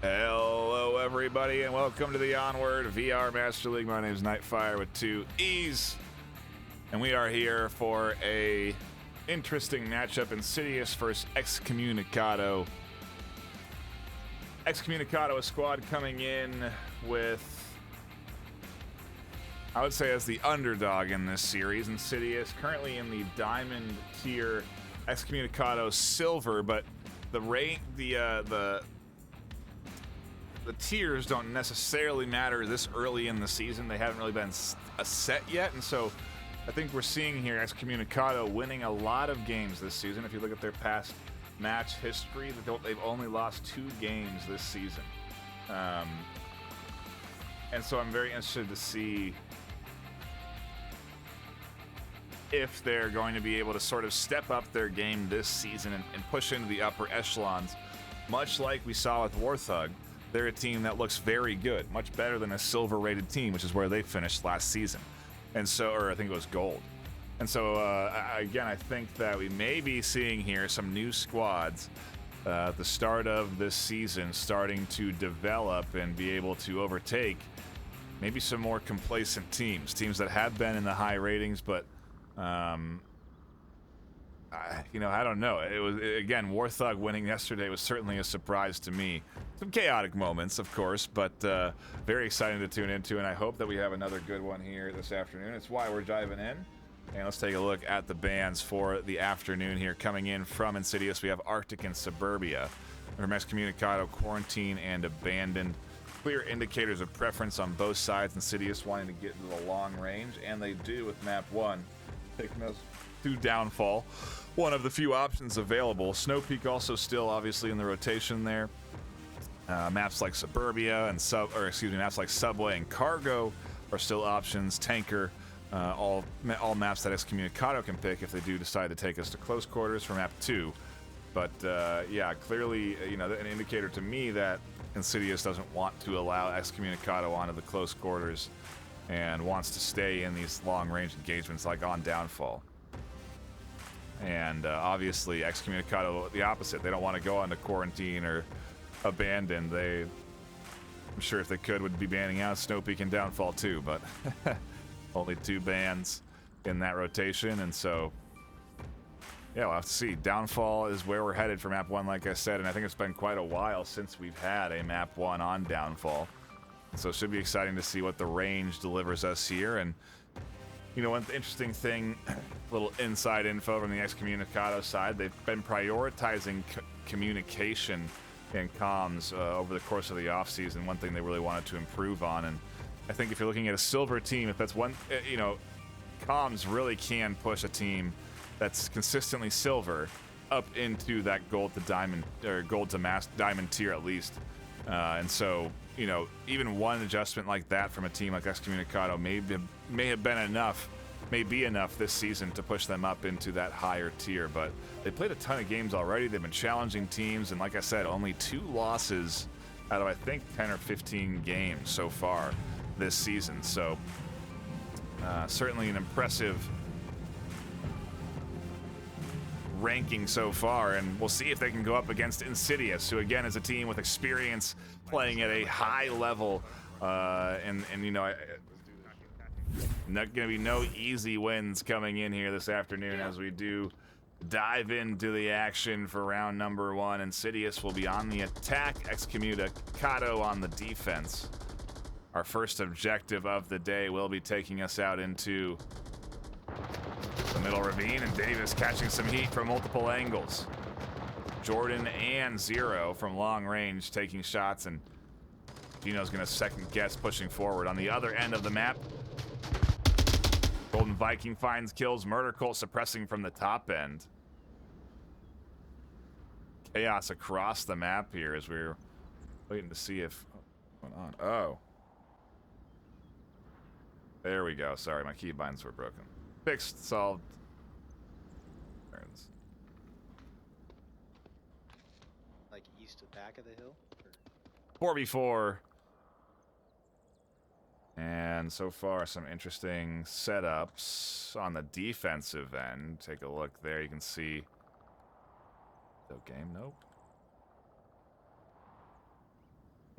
Hello, everybody, and welcome to the Onward VR Master League. My name is NightFiree with 2 E's, and we are here for a interesting matchup: Insidious versus Excommunicado. Excommunicado, a squad coming in with, I would say, as the underdog in this series. Insidious currently in the diamond tier, Excommunicado silver, but the tiers don't necessarily matter this early in the season. They haven't really been a set yet, and so I think we're seeing here Excommunicado winning a lot of games this season. If you look at their past match history, they've only lost 2 games this season. And so I'm very interested to see if they're going to be able to sort of step up their game this season and push into the upper echelons, much like we saw with Warthog. They're a team that looks very good, much better than a silver-rated team, which is where they finished last season. And so, or I think it was gold. And so, again, I think that we may be seeing here some new squads at the start of this season starting to develop and be able to overtake maybe some more complacent teams that have been in the high ratings, but I don't know. It was, again, Warthog winning yesterday was certainly a surprise to me. Some chaotic moments, of course, but very exciting to tune into, and I hope that we have another good one here this afternoon. It's why we're diving in. And let's take a look at the bans for the afternoon here. Coming in from Insidious, we have Arctic and Suburbia. From Excommunicado, Quarantine and Abandoned. Clear indicators of preference on both sides. Insidious wanting to get into the long range, and they do with map 1. Taking us to Downfall, one of the few options available. Snowpeak also still obviously in the rotation there. Maps like Suburbia and maps like Subway and Cargo are still options. Tanker, all maps that Excommunicado can pick if they do decide to take us to close quarters for map 2. But yeah, clearly, an indicator to me that Insidious doesn't want to allow Excommunicado onto the close quarters and wants to stay in these long-range engagements like on Downfall. And obviously, Excommunicado, the opposite. They don't want to go onto Quarantine or Abandoned. I'm sure if they could, would be banning out Snowpeak and Downfall too, but only 2 bans in that rotation, and so yeah, we'll have to see. Downfall is where we're headed for map 1, like I said, and I think it's been quite a while since we've had a map 1 on Downfall. So it should be exciting to see what the range delivers us here. And one interesting thing, little inside info from the Excommunicado side, they've been prioritizing communication and comms over the course of the offseason, one thing they really wanted to improve on. And I think if you're looking at a silver team, if that's one, comms really can push a team that's consistently silver up into that gold to diamond, or gold to diamond tier at least. And so, even one adjustment like that from a team like Excommunicado may be enough this season to push them up into that higher tier. But they played a ton of games already. They've been challenging teams, and like I said, only 2 losses out of, I think, 10 or 15 games so far this season. So certainly an impressive ranking so far, and we'll see if they can go up against Insidious, who again is a team with experience playing at a high level, and not going to be no easy wins coming in here this afternoon as we do dive into the action for round number 1. Insidious will be on the attack, Excommunicado on the defense. Our first objective of the day will be taking us out into the middle ravine, and Davis catching some heat from multiple angles. Jordan and Zero from long range taking shots, and Gino's gonna second guess pushing forward. On the other end of the map, Golden Viking finds kills, Murder Cult suppressing from the top end. Chaos across the map here as we're waiting to see if what's going on. Oh, there we go. Sorry, my keybinds were broken. Fixed, solved. Turns. Like east of back of the hill? Or? 4v4. And so far, some interesting setups on the defensive end. Take a look there. You can see. No game, nope.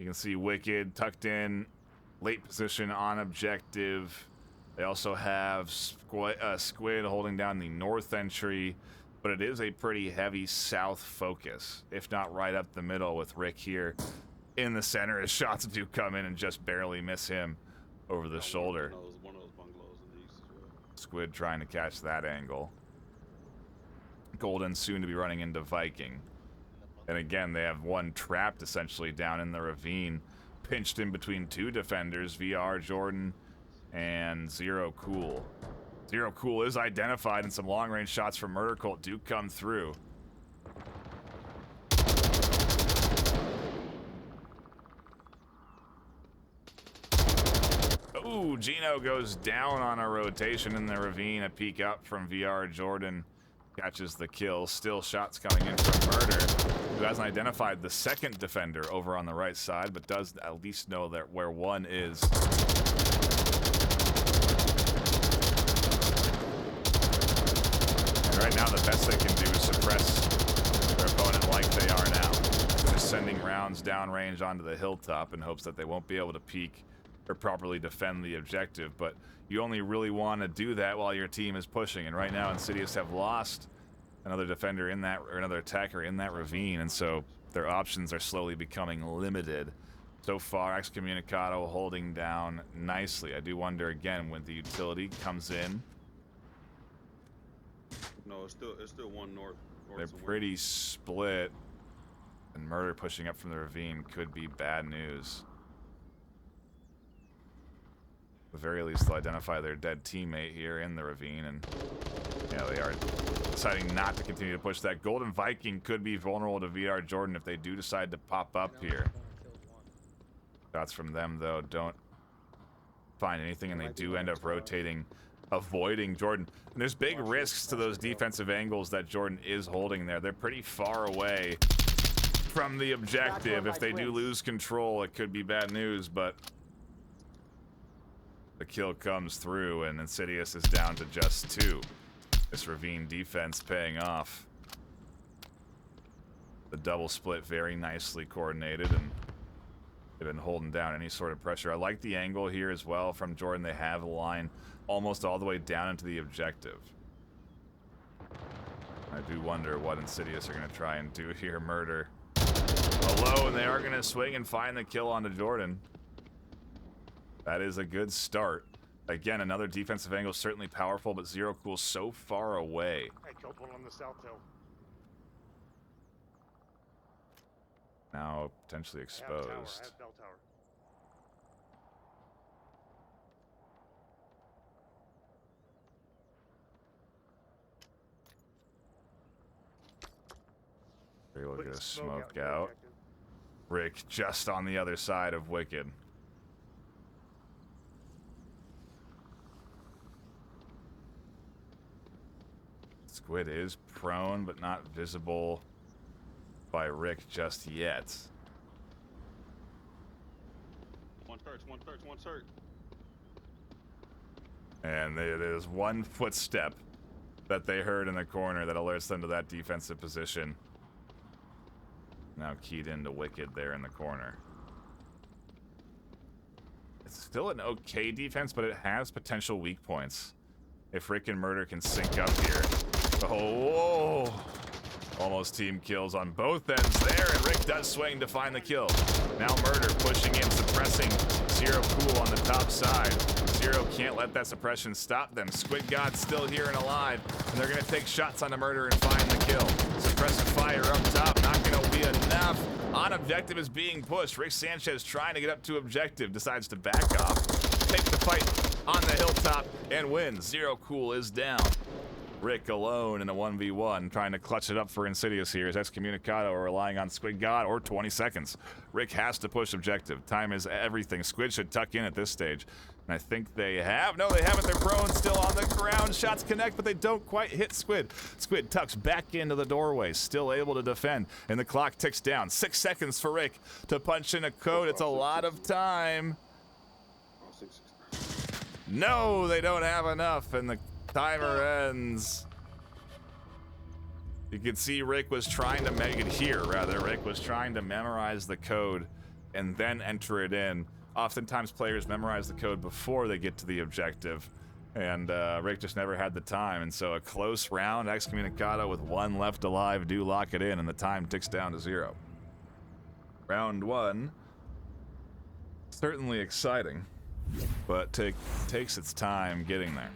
You can see Wicked tucked in, late position on objective. They also have Squid holding down the north entry, but it is a pretty heavy south focus, if not right up the middle, with Rick here in the center as shots do come in and just barely miss him over the shoulder. One of those bungalows in the east as well. Squid trying to catch that angle. Golden soon to be running into Viking. And again, they have one trapped essentially down in the ravine, pinched in between two defenders, VR Jordan and Zero Cool. Zero Cool is identified, and some long-range shots from Murder Cult do come through. Ooh, Gino goes down on a rotation in the ravine. A peek up from VR Jordan catches the kill. Still shots coming in from Murder, who hasn't identified the second defender over on the right side, but does at least know that where one is. And right now, the best they can do is suppress their opponent like they are now. Just sending rounds downrange onto the hilltop in hopes that they won't be able to peek or properly defend the objective, but you only really want to do that while your team is pushing. And right now, Insidious have lost another defender in that, or another attacker in that ravine, and so their options are slowly becoming limited. So far, Excommunicado holding down nicely. I do wonder again when the utility comes in. No, it's still one north. They're pretty split, and Murder pushing up from the ravine could be bad news. At the very least, they'll identify their dead teammate here in the ravine, and yeah, they are deciding not to continue to push that. Golden Viking could be vulnerable to VR Jordan if they do decide to pop up here. Shots from them, though, don't find anything, and they do end up rotating, avoiding Jordan. And there's big risks to those defensive angles that Jordan is holding there. They're pretty far away from the objective. If they do lose control, it could be bad news, but the kill comes through, and Insidious is down to just 2. This ravine defense paying off. The double split very nicely coordinated, and they've been holding down any sort of pressure. I like the angle here as well from Jordan. They have a line almost all the way down into the objective. I do wonder what Insidious are going to try and do here. Murder low, and they are going to swing and find the kill onto Jordan. That is a good start. Again, another defensive angle, certainly powerful, but Zero Cool so far away. I killed one on the south hill. Now potentially I have tower. I exposed. have bell tower. We're able to get a Smoke smoke your out. objective. Rick just on the other side of Wicked. Squid is prone, but not visible by Rick just yet. One search. And it is one footstep that they heard in the corner that alerts them to that defensive position. Now keyed into Wicked there in the corner. It's still an okay defense, but it has potential weak points. If Rick and Murder can sync up here. Oh, whoa. Almost team kills on both ends there, and Rick does swing to find the kill. Now Murder pushing in, suppressing Zero Cool on the top side. Zero can't let that suppression stop them. Squid God's still here and alive, and they're gonna take shots on the Murder and find the kill. Suppressive fire up top, not gonna be enough. On objective is being pushed. Rick Sanchez trying to get up to objective, decides to back off, take the fight on the hilltop, and wins. Zero Cool is down. Rick alone in a 1v1, trying to clutch it up for Insidious here as Excommunicado are relying on Squid God, or 20 seconds. Rick has to push objective. Time is everything. Squid should tuck in at this stage. And I think they have. No, they haven't. They're prone, still on the ground. Shots connect, but they don't quite hit Squid. Squid tucks back into the doorway, still able to defend. And the clock ticks down. 6 seconds for Rick to punch in a code. It's a lot of time. No, they don't have enough, and the timer ends. You can see Rick was trying to Rick was trying to memorize the code and then enter it in. Oftentimes players memorize the code before they get to the objective, and Rick just never had the time, and so a close round, Excommunicado with 1 left alive do lock it in, and the time ticks down to 0. Round 1, certainly exciting, but takes its time getting there.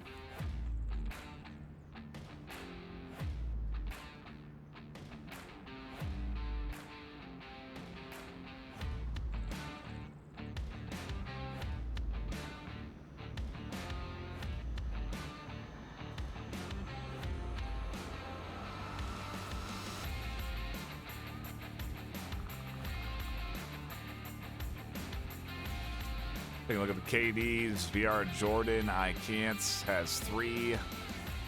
Taking a look at the KDs, VR Jordan, I can't, has 3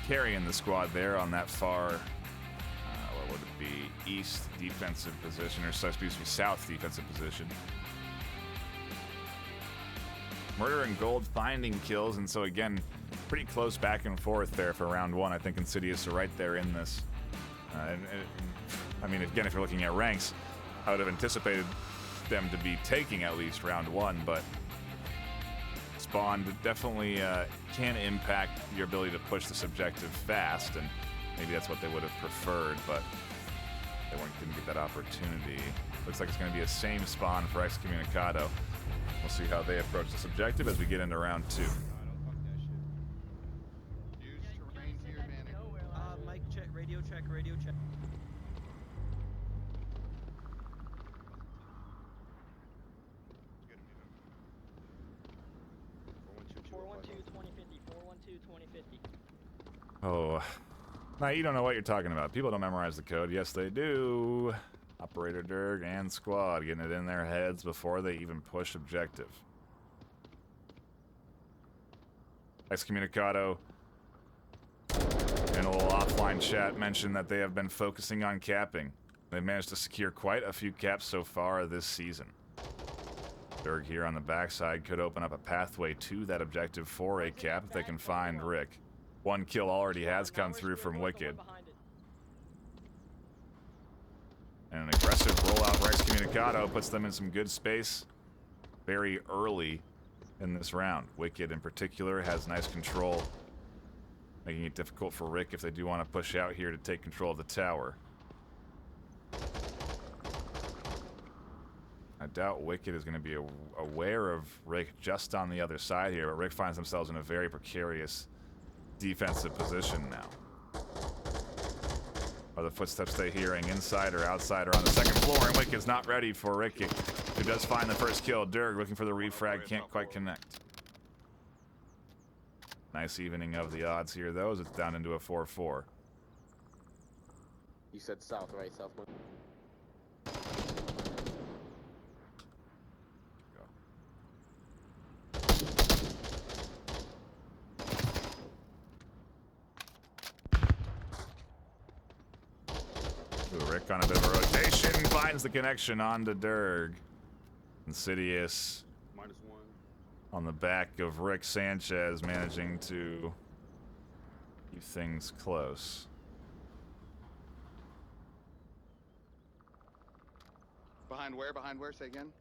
carrying the squad there on that far, what would it be, east defensive position, or excuse me, south defensive position. Murder and Gold finding kills, and so again, pretty close back and forth there for round 1. I think Insidious are right there in this. I mean, again, if you're looking at ranks, I would have anticipated them to be taking at least round 1, but Spawn definitely can impact your ability to push this objective fast, and maybe that's what they would have preferred, but they didn't get that opportunity. Looks like it's going to be a same spawn for Excommunicado. We'll see how they approach this objective as we get into round 2. Mic check, radio check, radio check. Oh, now you don't know what you're talking about. People don't memorize the code. Yes, they do. Operator Dirk and squad getting it in their heads before they even push objective. Excommunicado in a little offline chat mentioned that they have been focusing on capping. They've managed to secure quite a few caps so far this season. Dirk here on the backside could open up a pathway to that objective for a cap if they can find Rick. 1 kill already has come through from Wicked. And an aggressive rollout for Excommunicado puts them in some good space very early in this round. Wicked in particular has nice control, making it difficult for Rick if they do want to push out here to take control of the tower. I doubt Wicked is going to be aware of Rick just on the other side here, but Rick finds themselves in a very precarious defensive position now. Are the footsteps they hearing inside or outside or on the second floor? And Wicked's not ready for Rick, who does find the first kill. Dirk looking for the refrag, can't quite connect. Nice evening of the odds here, though, as it's down into a 4-4. You said south, right? South. Rick on a bit of a rotation, finds the connection onto Dirk. Insidious -1. on the back of Rick Sanchez, managing to keep things close. Behind where? Behind where? Say again.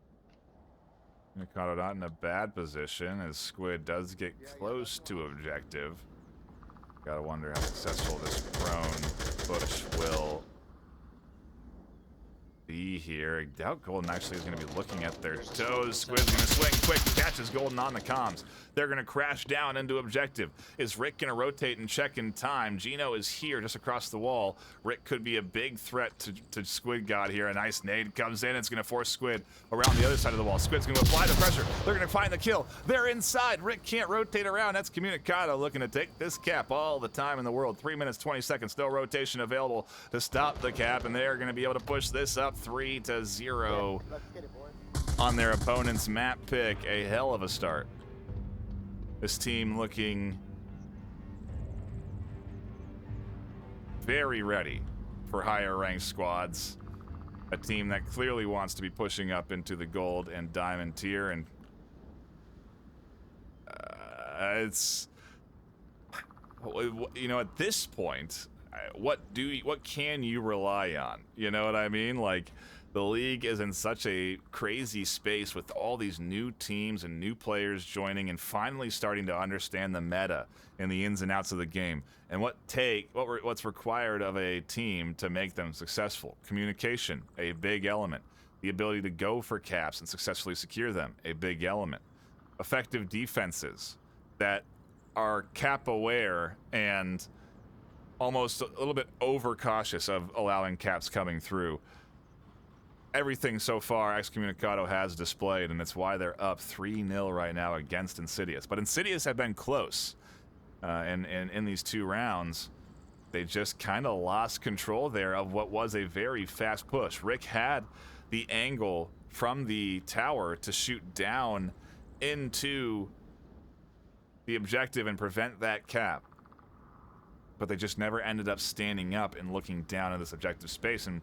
Mikado not in a bad position as Squid does get close to objective. Gotta wonder how successful this prone push will be here. I doubt Golden actually is going to be looking at their toes. Squid's going to swing quick, catches Golden on the comms. They're going to crash down into objective. Is Rick going to rotate and check in time? Gino is here just across the wall. Rick could be a big threat to Squid God here. A nice nade comes in. It's going to force Squid around the other side of the wall. Squid's going to apply the pressure. They're going to find the kill. They're inside. Rick can't rotate around. That's Excommunicado looking to take this cap all the time in the world. 3 minutes, 20 seconds. No rotation available to stop the cap, and they're going to be able to push this up 3-0 on their opponent's map pick. A hell of a start. This team looking very ready for higher ranked squads. A team that clearly wants to be pushing up into the gold and diamond tier, and it's, you know, at this point, what can you rely on? You know what I mean? Like, The league is in such a crazy space with all these new teams and new players joining and finally starting to understand the meta and the ins and outs of the game and what's required of a team to make them successful. Communication, a big element. The ability to go for caps and successfully secure them, a big element. Effective defenses that are cap aware and almost a little bit overcautious of allowing caps coming through. Everything so far Excommunicado has displayed, and it's why they're up 3-0 right now against Insidious. But Insidious have been close, and in these 2 rounds, they just kind of lost control there of what was a very fast push. Rick had the angle from the tower to shoot down into the objective and prevent that cap, but they just never ended up standing up and looking down at this objective space. And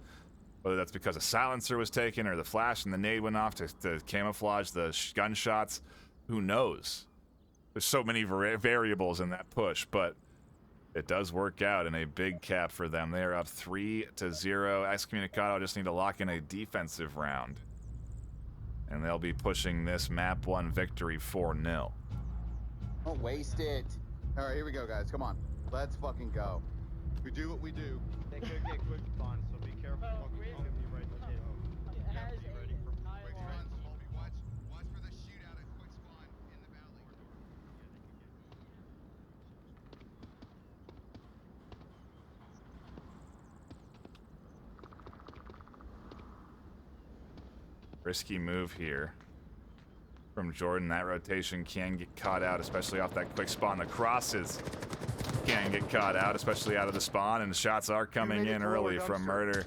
whether that's because a silencer was taken or the flash and the nade went off to camouflage the gunshots, who knows? There's so many variables in that push, but it does work out in a big cap for them. They are up 3-0. Excommunicado just need to lock in a defensive round, and they'll be pushing this map 1 victory 4-0. Don't waste it. All right, here we go, guys. Come on. Let's fucking go. We do what we do. They could get quick spawn, so be careful. Be right located. Quick spawn, Colby. Watch for the shootout at quick spawn in the valley. Risky move here from Jordan. That rotation can get caught out, especially off that quick spawn. The crosses can get caught out, especially out of the spawn, and the shots are coming in early from Murder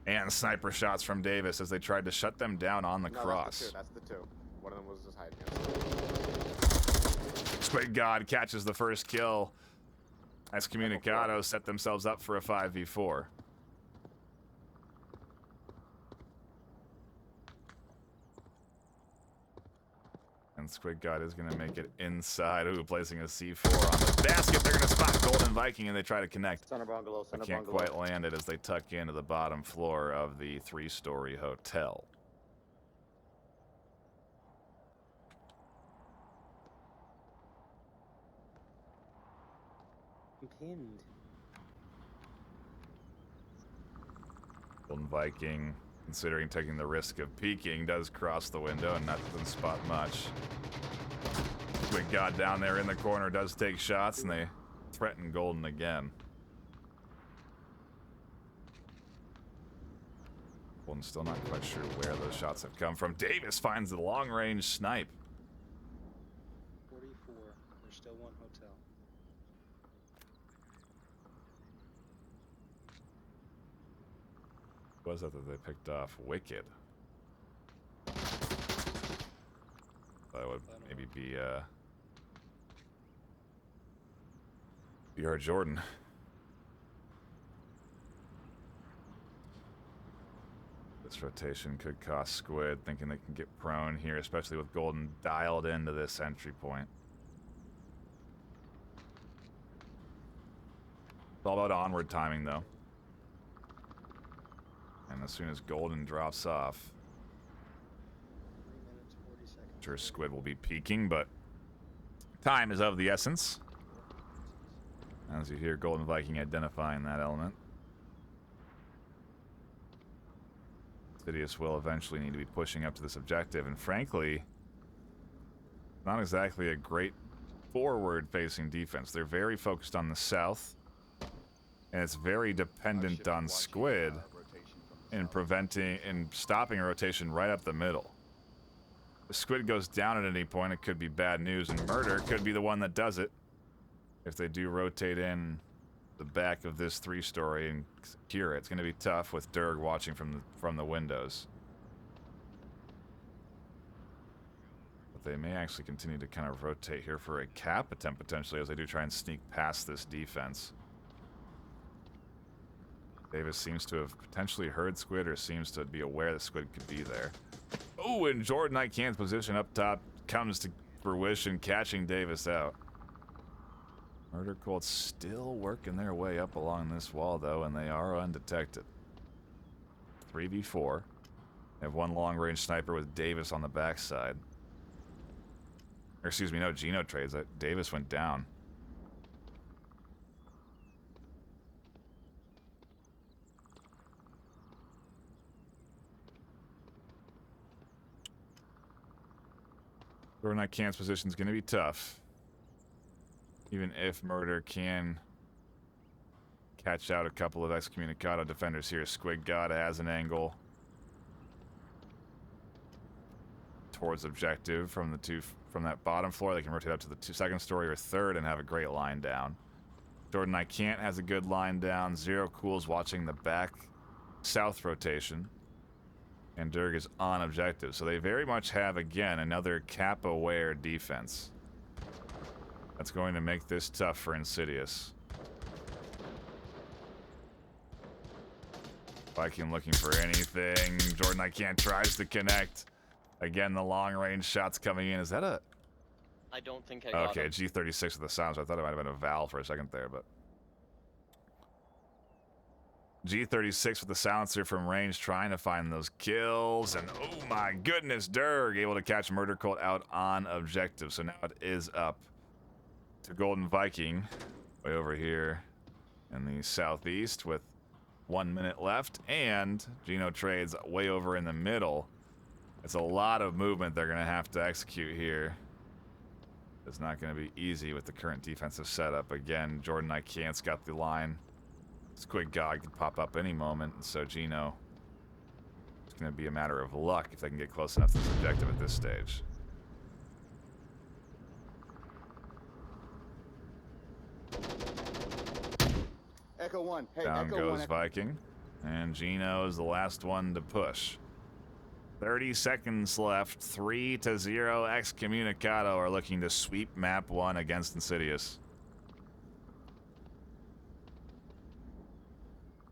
and sniper shots from Davis as they tried to shut them down on the cross. That's the two. One of them was just hiding. Squid God catches the first kill. Excommunicado set themselves up for a 5v4. And Squid God is going to make it inside. Ooh, placing a C4 on the basket. They're going to spot Golden Viking, and they try to connect. Center bungalow, They can't quite land it as they tuck into the bottom floor of the 3-story hotel. I'm pinned. Golden Viking, considering taking the risk of peeking, does cross the window and doesn't spot much. Squid God down there in the corner does take shots, and they threaten Golden again. Golden's still not quite sure where those shots have come from. Davis finds the long-range snipe. 44. There's still 1 hotel. Was that they picked off? Wicked. That would maybe be our Jordan. This rotation could cost Squid, thinking they can get prone here, especially with Golden dialed into this entry point. It's all about onward timing, though. And as soon as Golden drops off, 3 minutes, 40 seconds. I'm sure Squid will be peeking, but time is of the essence. As you hear Golden Viking identifying that element. Insidious will eventually need to be pushing up to this objective, and frankly, not exactly a great forward-facing defense. They're very focused on the south, and it's very dependent on Squid in preventing and stopping a rotation right up the middle. If Squid goes down at any point, it could be bad news, and Murder could be the one that does it if they do rotate in the back of this 3-story and secure it. It's going to be tough with Durg watching from the windows. But they may actually continue to kind of rotate here for a cap attempt potentially as they do try and sneak past this defense. Davis seems to have potentially heard Squid, or seems to be aware that Squid could be there. Oh, and Jordan Ican's position up top comes to fruition, catching Davis out. Murder Colts still working their way up along this wall, though, and they are undetected. 3v4. They have one long-range sniper with Davis on the backside. Or excuse me, no, Gino trades. Davis went down. Jordan Can's position is going to be tough. Even if Murder can catch out a couple of Excommunicado defenders here. Squid God has an angle towards objective from that bottom floor. They can rotate up to the second story or third and have a great line down. Jordan has a good line down. Zero Cool's watching the back south rotation. And Durg is on objective. So they very much have, again, another cap-aware defense. That's going to make this tough for Insidious. Viking looking for anything. Jordan tries to connect. Again, the long-range shots coming in. Is that a... I don't think I got okay, him. G36 with the sounds. I thought it might have been a Val for a second there, but... G36 with the silencer from range, trying to find those kills. And oh my goodness, Durg able to catch Murder Cult out on objective. So now it is up to Golden Viking way over here in the southeast with 1 minute left. And Gino trades way over in the middle. It's a lot of movement they're going to have to execute here. It's not going to be easy with the current defensive setup. Again, Jordan Can's got the line. Squid God could pop up any moment, and so Gino, it's going to be a matter of luck if they can get close enough to this objective at this stage. Echo 1. Hey, Down Echo goes 1. Viking, and Gino is the last one to push. 30 seconds left. 3-0. Excommunicado are looking to sweep map 1 against Insidious.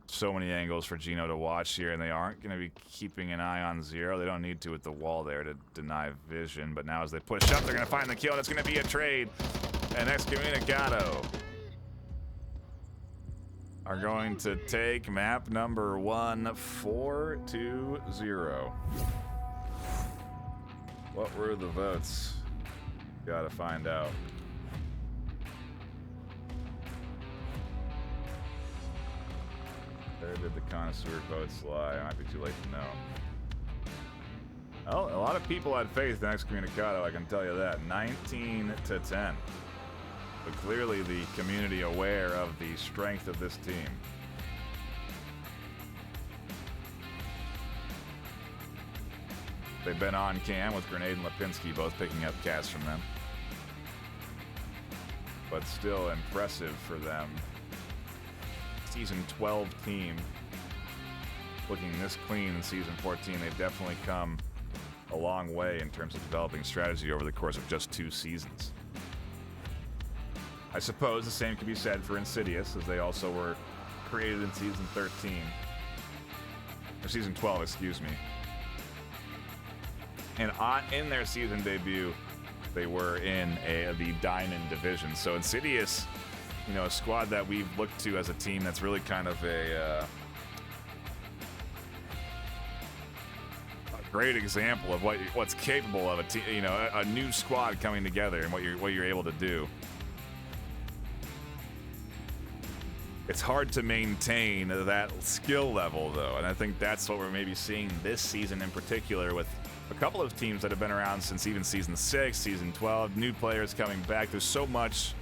So many angles for Gino to watch here, and they aren't going to be keeping an eye on Zero. They don't need to with the wall there to deny vision, but now as they push up, they're going to find the kill, and it's going to be a trade. And Excommunicado are going to take map number 1, 4-0. What were the votes? Gotta find out. Where did the connoisseur votes lie? It might be too late to know. Well, a lot of people had faith in Excommunicado, I can tell you that. 19-10. But clearly the community aware of the strength of this team. They've been on cam with Grenade and Lipinski both picking up casts from them. But still impressive for them. Season 12 team looking this clean in Season 14. They've definitely come a long way in terms of developing strategy over the course of just 2 seasons. I suppose the same could be said for Insidious, as they also were created in Season 13. Or Season 12, excuse me. And in their season debut, they were in the Diamond Division. So Insidious, you know, a squad that we've looked to as a team that's really kind of a great example of what's capable of a team, you know, a new squad coming together and what you're able to do. It's hard to maintain that skill level, though, and I think that's what we're maybe seeing this season in particular with a couple of teams that have been around since even Season 6, Season 12, new players coming back. There's so much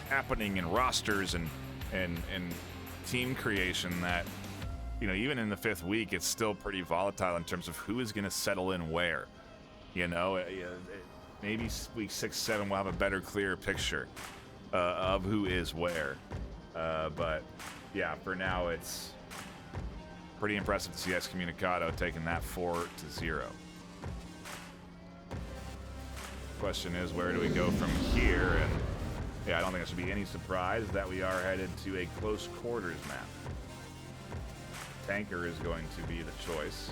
happening in rosters and team creation that, you know, even in the 5th week, it's still pretty volatile in terms of who is going to settle in where. You know, maybe week 6, 7, we'll have a better, clearer picture of who is where. But yeah, for now, it's pretty impressive to see Excommunicado taking that 4-0. Question is, where do we go from here? And yeah, I don't think it should be any surprise that we are headed to a close quarters map. Tanker is going to be the choice.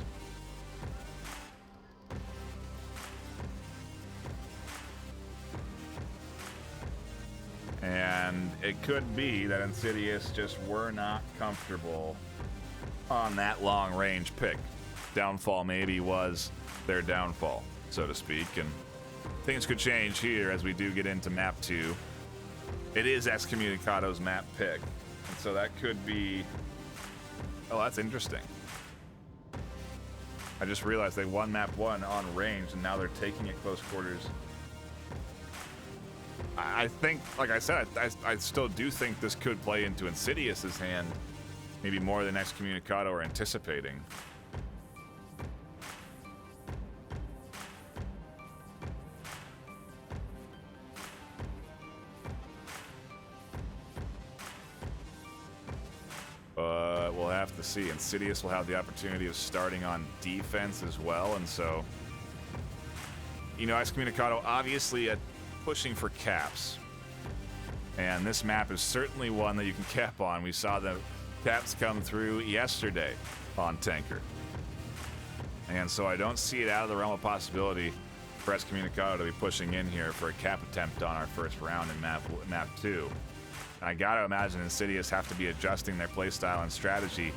And it could be that Insidious just were not comfortable on that long range pick. downfall maybe was their downfall, so to speak, and things could change here as we do get into map 2. It is Excommunicado's map pick, and so that could be... Oh, that's interesting. I just realized they won map 1 on range, and now they're taking it close quarters. I think, like I said, I still do think this could play into Insidious's hand, maybe more than Excommunicado are anticipating. We'll have to see. Insidious will have the opportunity of starting on defense as well, and so, you know, Excommunicado obviously pushing for caps, and this map is certainly one that you can cap on. We saw the caps come through yesterday on Tanker, and so I don't see it out of the realm of possibility for Excommunicado to be pushing in here for a cap attempt on our first round in map 2. I gotta imagine Insidious have to be adjusting their playstyle and strategy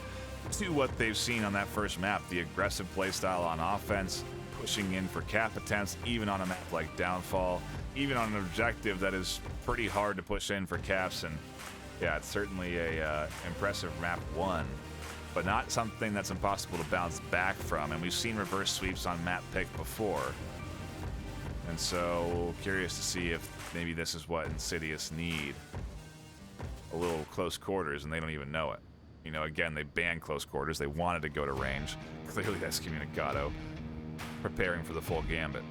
to what they've seen on that first map, the aggressive playstyle on offense, pushing in for cap attempts, even on a map like Downfall, even on an objective that is pretty hard to push in for caps. And yeah, it's certainly a impressive map 1, but not something that's impossible to bounce back from. And we've seen reverse sweeps on map pick before, and so curious to see if maybe this is what Insidious need. A little close quarters, and they don't even know it. You know, again, they banned close quarters. They wanted to go to range. Clearly, that's Excommunicado preparing for the full gambit.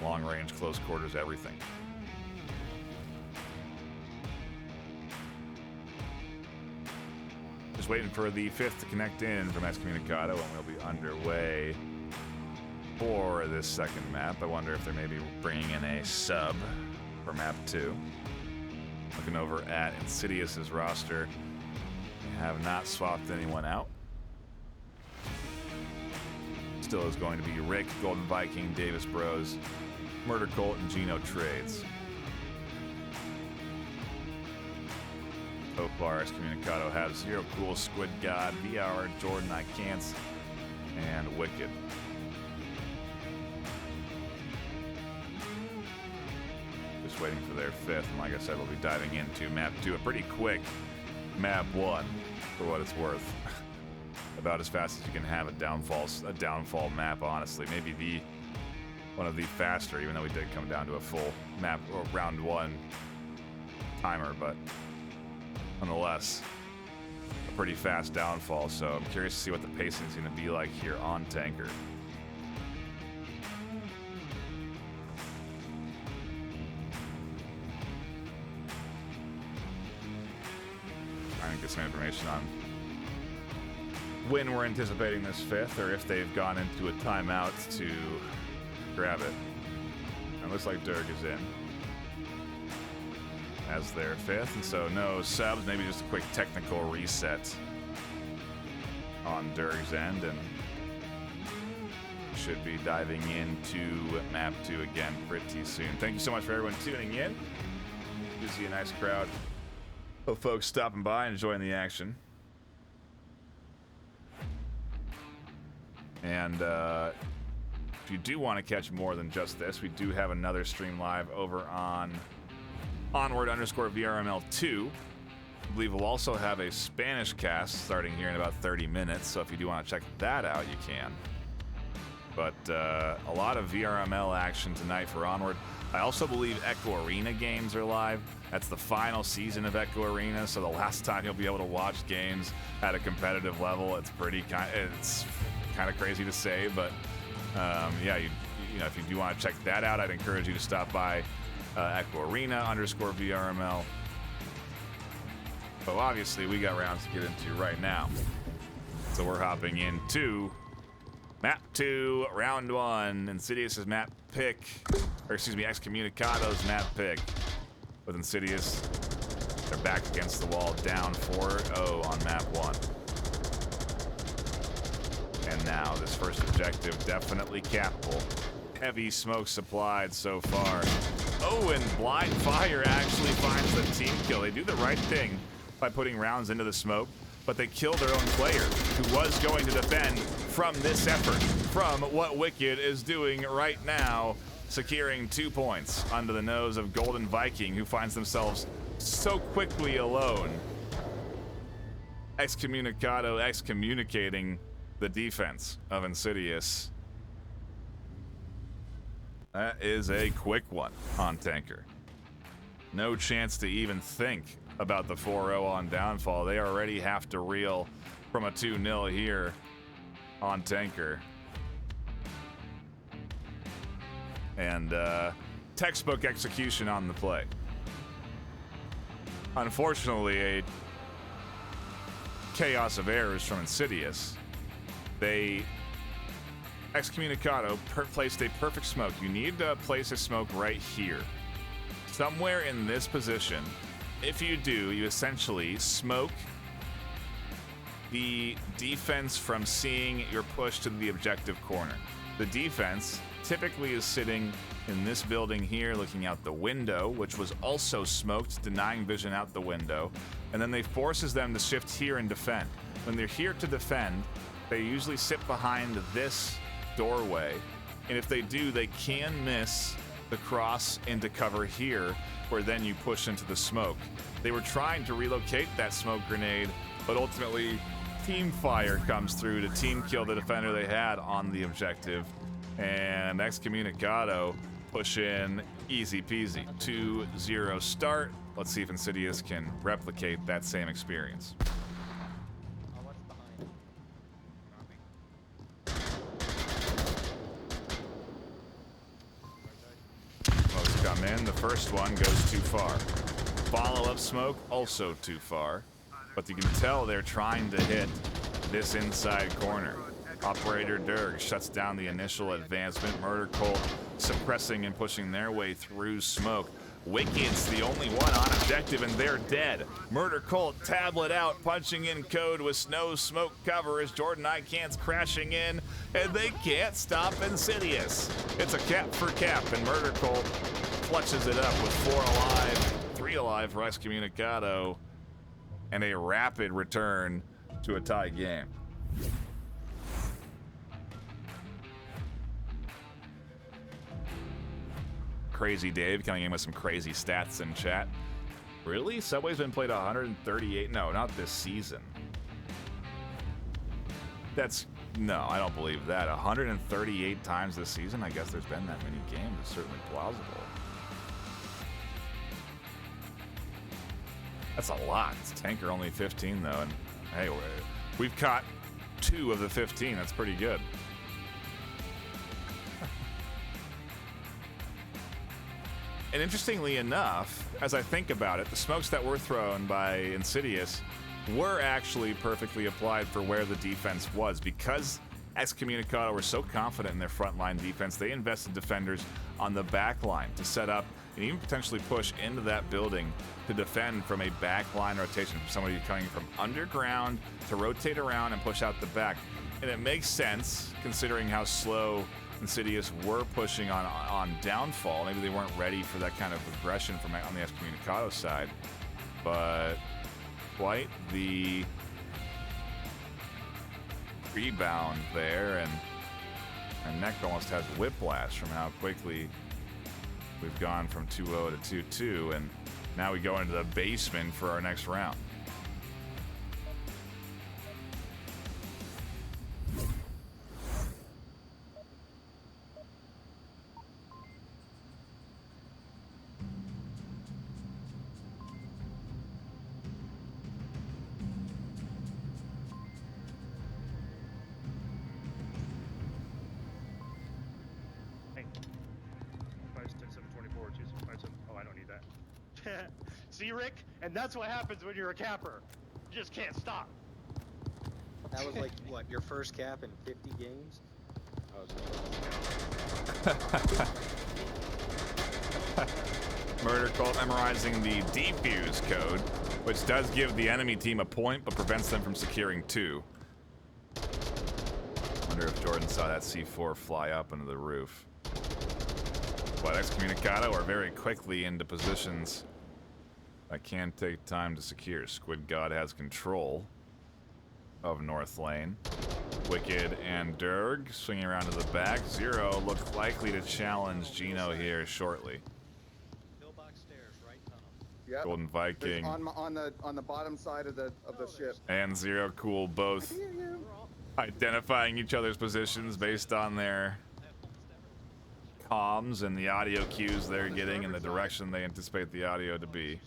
Long range, close quarters, everything. Just waiting for the 5th to connect in from Excommunicado, and we'll be underway for this second map. I wonder if they're maybe bringing in a sub for map 2. Looking over at Insidious's roster, they have not swapped anyone out. Still is going to be Rick, Golden Viking, Davis Bros, Murder Colt, and Gino Trades. So far, Excommunicado has Zero Cool, Squid God, VR, Jordan, I Can't, and Wicked. Just waiting for their 5th, and like I said, we'll be diving into map 2, a pretty quick map 1 for what it's worth. About as fast as you can have a downfall map, honestly. Maybe one of the faster, even though we did come down to a full map or round 1 timer, but nonetheless, a pretty fast downfall. So I'm curious to see what the pacing is going to be like here on Tanker. Trying to get some information on when we're anticipating this 5th, or if they've gone into a timeout to grab it. It looks like Durg is in as their 5th, and so no subs, maybe just a quick technical reset on Durg's end, and should be diving into map 2 again pretty soon. Thank you so much for everyone tuning in. You see a nice crowd of folks stopping by and enjoying the action. And if you do want to catch more than just this, we do have another stream live over on Onward _VRML 2. I believe we'll also have a Spanish cast starting here in about 30 minutes, so if you do want to check that out, you can. But a lot of VRML action tonight for Onward. I also believe Echo Arena games are live. That's the final season of Echo Arena, so the last time you'll be able to watch games at a competitive level. It's kind of crazy to say, but yeah, you know, if you do want to check that out, I'd encourage you to stop by Echo Arena _VRML. But obviously, we got rounds to get into right now, so we're hopping into map 2, round 1. Insidious's map pick, or excuse me, Excommunicado's map pick. With Insidious, they're back against the wall, down 4-0 on map 1. And now this first objective definitely capable. Heavy smoke supplied so far. Oh, and Blind Fire actually finds the team kill. They do the right thing by putting rounds into the smoke, but they kill their own player, who was going to defend from this effort, from what Wicked is doing right now, securing 2 points under the nose of Golden Viking, who finds themselves so quickly alone. Excommunicado excommunicating the defense of Insidious. That is a quick one on Tanker. No chance to even think about the 4-0 on downfall. They already have to reel from a 2-0 here on Tanker. And textbook execution on the play. Unfortunately, a chaos of errors from Insidious. They Excommunicado placed a perfect smoke. You need to place a smoke right here. Somewhere in this position. If you do, you essentially smoke the defense from seeing your push to the objective corner. The defense typically is sitting in this building here, looking out the window, which was also smoked, denying vision out the window. And then they forces them to shift here and defend. When they're here to defend, they usually sit behind this doorway. And if they do, they can miss the cross into cover here, where then you push into the smoke. They were trying to relocate that smoke grenade, but ultimately team fire comes through to team kill the defender they had on the objective. And Excommunicado push in easy peasy. 2-0 start. Let's see if Insidious can replicate that same experience. What's behind? Smokes come in. The first one goes too far. Follow-up smoke, also too far. But you can tell they're trying to hit this inside corner. Operator Derg shuts down the initial advancement. Murder Cult suppressing and pushing their way through smoke. Wicked's the only one on objective, and they're dead. Murder Cult tablet out, punching in code with no smoke cover as Jordan Icans crashing in, and they can't stop Insidious. It's a cap for cap, and Murder Cult clutches it up with 4 alive, 3 alive for Excommunicado, and a rapid return to a tie game. Crazy Dave coming in with some crazy stats in chat. Really? Subway's been played 138? No, not this season. No, I don't believe that. 138 times this season? I guess there's been that many games. It's certainly plausible. That's a lot. It's Tanker only 15 though, and hey, we've caught 2 of the 15. That's pretty good. And interestingly enough, as I think about it, the smokes that were thrown by Insidious were actually perfectly applied for where the defense was. Because Excommunicado were so confident in their frontline defense, they invested defenders on the back line to set up and even potentially push into that building to defend from a backline rotation, from somebody coming from underground to rotate around and push out the back. And it makes sense, considering how slow Insidious were pushing on downfall. Maybe they weren't ready for that kind of aggression from on the Excommunicado side, but quite the rebound there, and Neck almost has whiplash from how quickly we've gone from 2-0 to 2-2, and now we go into the basement for our next round. See, Rick? And that's what happens when you're a capper. You just can't stop. That was like, what, your first cap in 50 games? Murder Cult memorizing the defuse code, which does give the enemy team a point, but prevents them from securing 2. Wonder if Jordan saw that C4 fly up into the roof. But Excommunicado are very quickly into positions that can take time to secure. Squid God has control of North Lane. Wicked and Durg swinging around to the back. Zero looks likely to challenge Gino here shortly. Pillbox stairs, right tunnel. Yep. Golden There's Viking on the bottom side of the ship. and Zero Cool both identifying each other's positions based on their comms and the audio cues they're getting and the direction they anticipate the audio to be.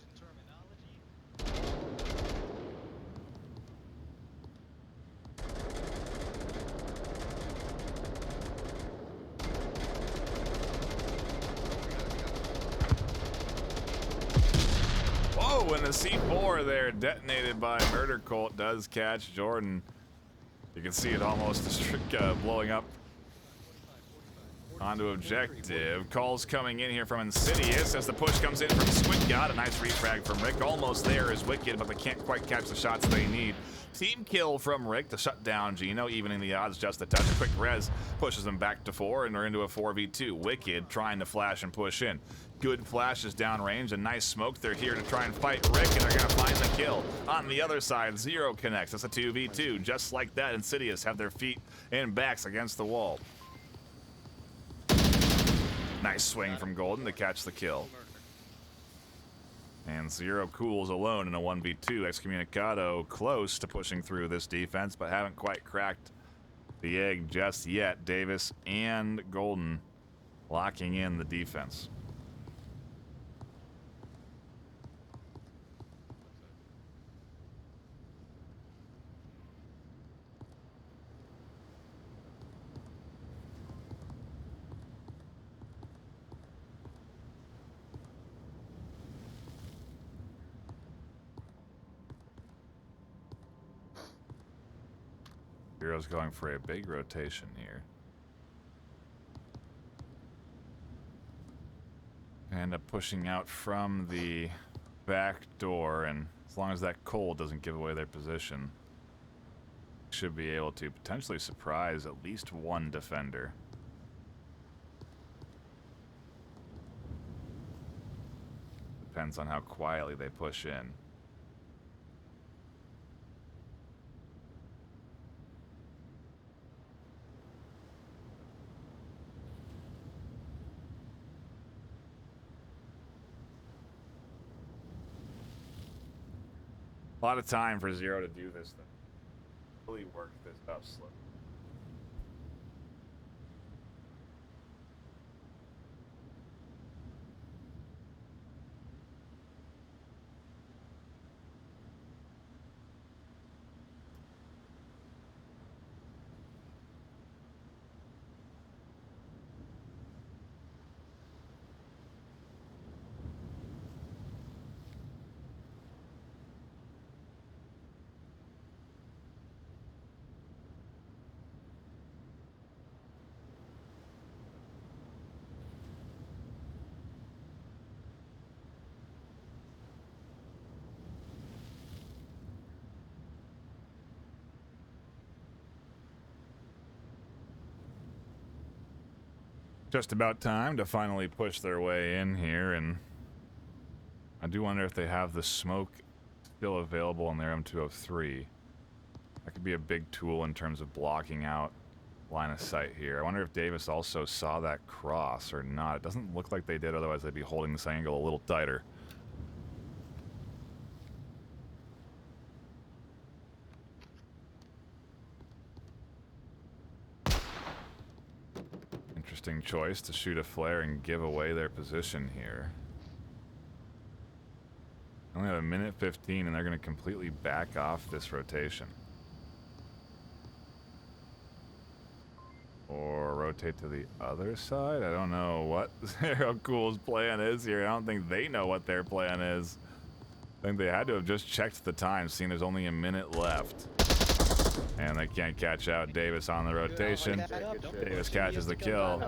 Whoa, and the C4 there detonated by Murder Colt does catch Jordan. You can see it almost blowing up onto objective. Calls coming in here from Insidious as the push comes in from Squid God. A nice refrag from Rick. Almost there is Wicked, but they can't quite catch the shots they need. Team kill from Rick to shut down Gino, evening the odds just a touch. A quick res pushes them back to 4, and they're into a 4v2. Wicked trying to flash and push in. Good flashes downrange, a nice smoke. They're here to try and fight Rick, and they're going to find the kill. On the other side, Zero connects. It's a 2v2. Just like that, Insidious have their feet and backs against the wall. Nice swing from Golden to catch the kill. And Zero Cool's alone in a 1v2. Excommunicado close to pushing through this defense, but haven't quite cracked the egg just yet. Davis and Golden locking in the defense. Zero's going for a big rotation here. End up pushing out from the back door, and as long as that coal doesn't give away their position, should be able to potentially surprise at least one defender. Depends on how quietly they push in. A lot of time for Zero to do this thing. Really work this up slow. Just about time to finally push their way in here, and I do wonder if they have the smoke still available in their M203. That could be a big tool in terms of blocking out line of sight here. I wonder if Davis also saw that cross or not. It doesn't look like they did, otherwise they'd be holding this angle a little tighter. Interesting choice to shoot a flare and give away their position here. Only have a minute 15 and they're going to completely back off this rotation. Or rotate to the other side? I don't know what Zero Cool's plan is here. I don't think they know what their plan is. I think they had to have just checked the time, seeing there's only a minute left. And they can't catch out Davis on the rotation. Davis catches the kill.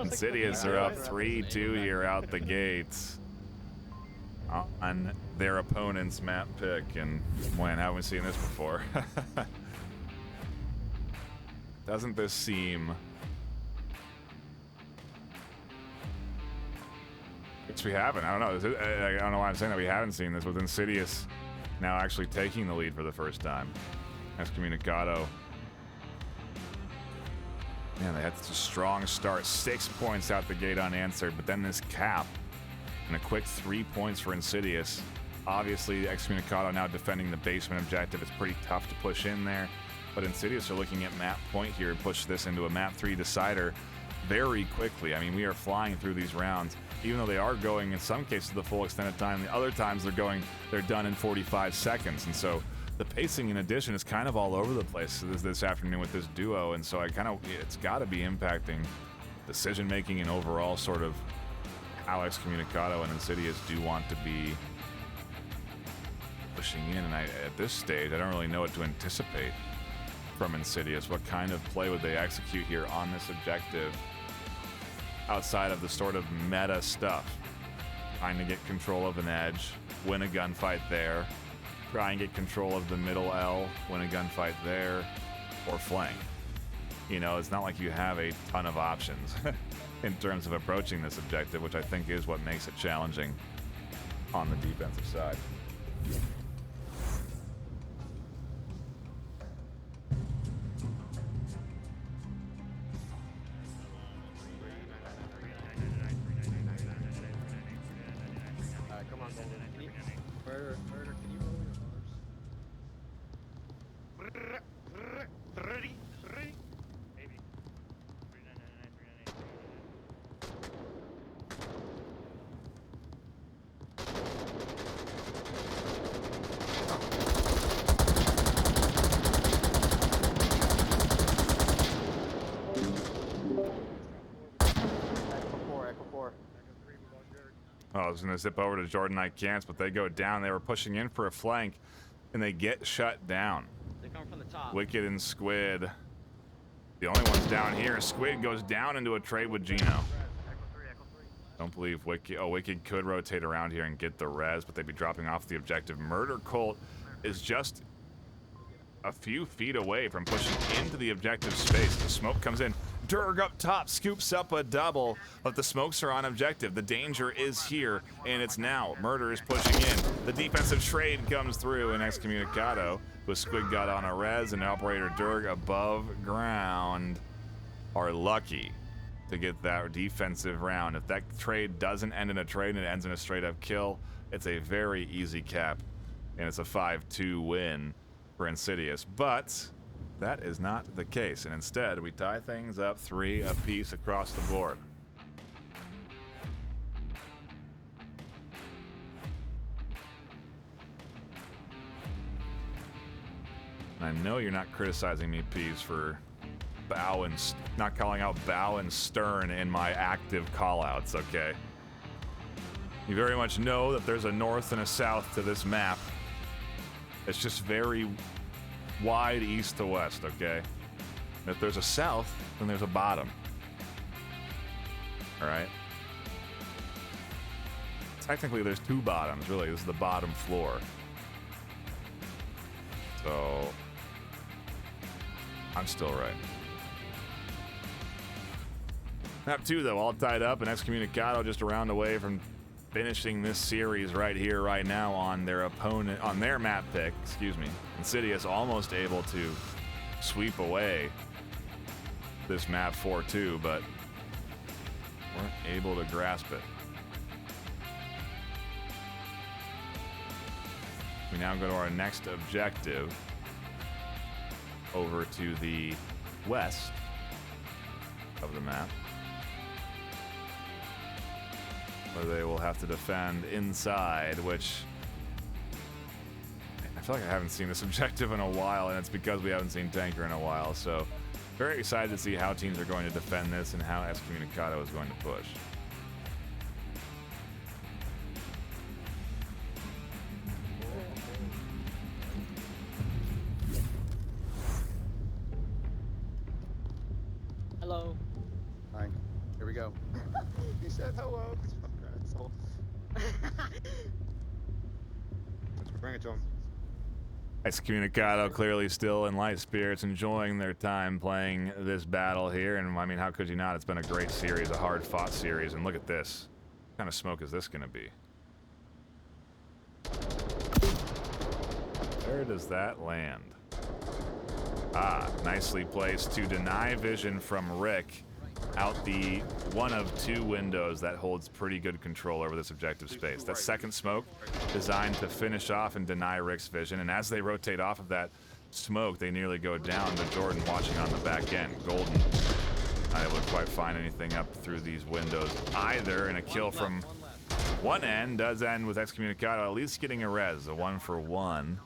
Insidious are up 3-2 here out the gates on their opponent's map pick. And man, haven't we seen this before? Doesn't this seem... Which we haven't. I don't know. I don't know why I'm saying that we haven't seen this, with Insidious now actually taking the lead for the first time. Excommunicado Man, they had such a strong start. 6 points out the gate unanswered, but then this cap and a quick 3 points for Insidious. Obviously, Excommunicado now defending the basement objective. It's pretty tough to push in there, but Insidious are looking at map point here and push this into a map 3 decider very quickly. I mean, we are flying through these rounds, even though they are going in some cases the full extended time. The other times they're done in 45 seconds, and so the pacing in addition is kind of all over the place this afternoon with this duo, and so it's got to be impacting decision making and overall sort of how Excommunicado and Insidious do want to be pushing in. And at this stage, I don't really know what to anticipate from Insidious. What kind of play would they execute here on this objective outside of the sort of meta stuff? Trying to get control of an edge, win a gunfight there, try and get control of the middle L, win a gunfight there, or flank. You know, it's not like you have a ton of options in terms of approaching this objective, which I think is what makes it challenging on the defensive side. Come on, Golden. Murder, can you roll your R's? 33. Maybe. 4. Oh, I was going to zip over to Jordan I can't, but they go down. They were pushing in for a flank, and they get shut down. They're coming from the top. Wicked and Squid. The only ones down here. Squid goes down into a trade with Gino. Don't believe Wicked. Oh, Wicked could rotate around here and get the res, but they'd be dropping off the objective. Murder Colt is just a few feet away from pushing into the objective space. The smoke comes in. Durg up top scoops up a double, but the smokes are on objective. The danger is here, and it's now. Murder is pushing in. The defensive trade comes through, and Excommunicado with Squid got on a res, and Operator Durg above ground are lucky to get that defensive round. If that trade doesn't end in a trade and it ends in a straight up kill, it's a very easy cap, and it's a 5-2 win for Insidious. But that is not the case, and instead we tie things up 3 apiece across the board. I know you're not criticizing me, Peas, for bow and not calling out bow and stern in my active callouts, okay? You very much know that there's a north and a south to this map. It's just very wide east to west, okay? And if there's a south, then there's a bottom. All right? Technically, there's 2 bottoms, really. This is the bottom floor. So I'm still right. Map 2, though, all tied up, and Excommunicado just a round away from finishing this series right here, right now on their opponent, on their map pick, excuse me. Insidious almost able to sweep away this map 4-2, but weren't able to grasp it. We now go to our next objective over to the west of the map, where they will have to defend inside, which I feel like I haven't seen this objective in a while, and it's because we haven't seen Tanker in a while. So very excited to see how teams are going to defend this and how Excommunicado is going to push. Hello. Hi. Here we go. He said hello. Asshole. Let's bring it to him. Excommunicado clearly still in light spirits, enjoying their time playing this battle here. And I mean, how could you not? It's been a great series, a hard-fought series. And look at this. What kind of smoke is this going to be? Where does that land? Nicely placed to deny vision from Rick out the one of two windows that holds pretty good control over this objective space. That second smoke designed to finish off and deny Rick's vision, and as they rotate off of that smoke, they nearly go down to Jordan watching on the back end. Golden not able to quite find anything up through these windows either, and a kill from one end does end with Excommunicado at least getting a res, a 1-for-1.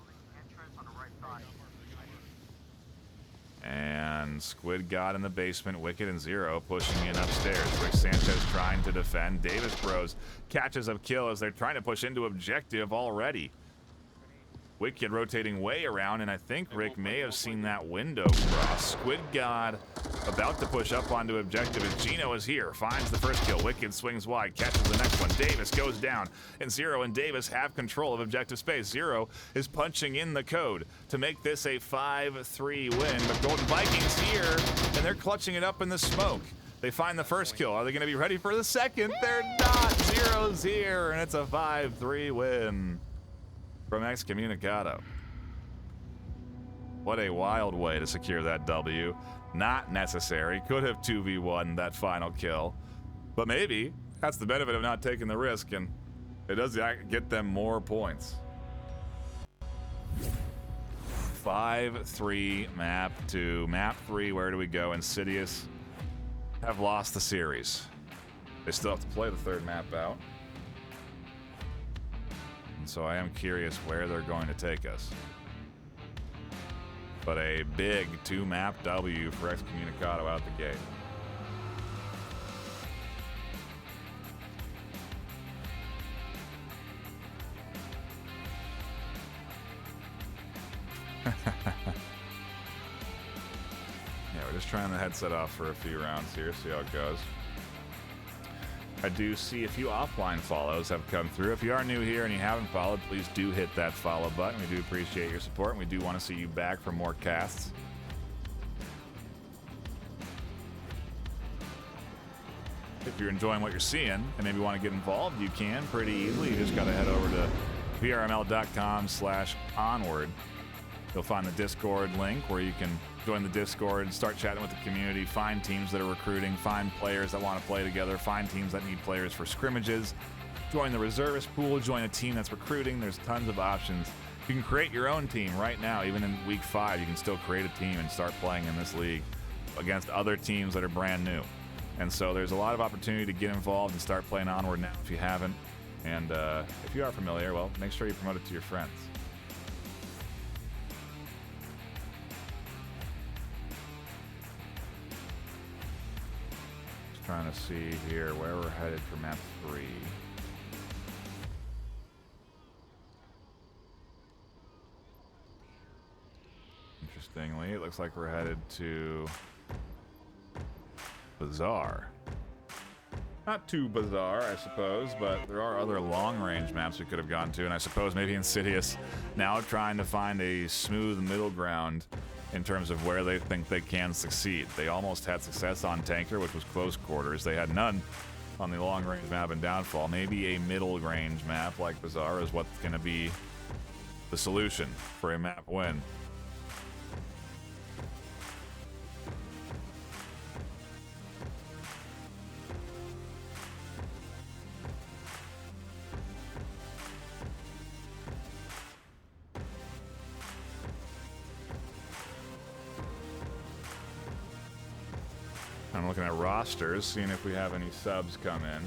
And Squid God in the basement, Wicked and Zero pushing in upstairs. Rick Sanchez trying to defend. Davis Bros catches a kill as they're trying to push into objective already. Wicked rotating way around, and I think Rick may have seen that window cross. Squid God about to push up onto objective as Gino is here. Finds the first kill. Wicked swings wide, catches the next one. Davis goes down, and Zero and Davis have control of objective space. Zero is punching in the code to make this a 5-3 win, but Golden Vikings here, and they're clutching it up in the smoke. They find the first kill. Are they going to be ready for the second? They're not. Zero's here, and it's a 5-3 win from Excommunicado. What a wild way to secure that W. Not necessary. Could have 2v1 that final kill. But maybe that's the benefit of not taking the risk, and it does get them more points. 5-3 map 2. Map 3, where do we go? Insidious have lost the series. They still have to play the third map out. And so I am curious where they're going to take us. But a big 2-map W for Excommunicado out the gate. Yeah, we're just trying the headset off for a few rounds here, see how it goes. I do see a few offline follows have come through. If you are new here and you haven't followed, please do hit that follow button. We do appreciate your support, and we do want to see you back for more casts. If you're enjoying what you're seeing and maybe want to get involved, you can pretty easily. You just got to head over to vrml.com/onward. You'll find the Discord link where you can join the Discord, start chatting with the community, find teams that are recruiting, find players that want to play together, find teams that need players for scrimmages, join the reservist pool, join a team that's recruiting. There's tons of options. You can create your own team right now. Even in week 5, you can still create a team and start playing in this league against other teams that are brand new. And so there's a lot of opportunity to get involved and start playing Onward now if you haven't. And if you are familiar, well, make sure you promote it to your friends. Trying to see here where we're headed for map 3. Interestingly, it looks like we're headed to Bazaar. Not too bizarre, I suppose, but there are other long-range maps we could have gone to, and I suppose maybe Insidious now trying to find a smooth middle ground in terms of where they think they can succeed. They almost had success on Tanker, which was close quarters. They had none on the long-range map in Downfall. Maybe a middle-range map like Bazaar is what's going to be the solution for a map win. I'm looking at rosters, seeing if we have any subs come in.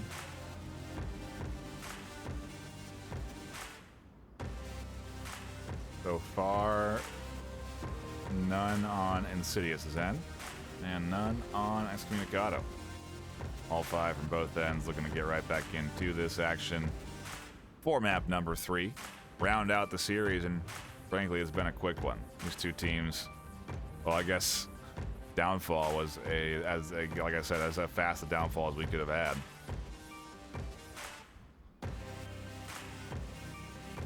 So far, none on Insidious' end, and none on Excommunicado. All 5 from both ends looking to get right back into this action for map number 3. Round out the series, and frankly, it's been a quick one. These two teams, well, I guess Downfall was like I said, as fast a downfall as we could have had.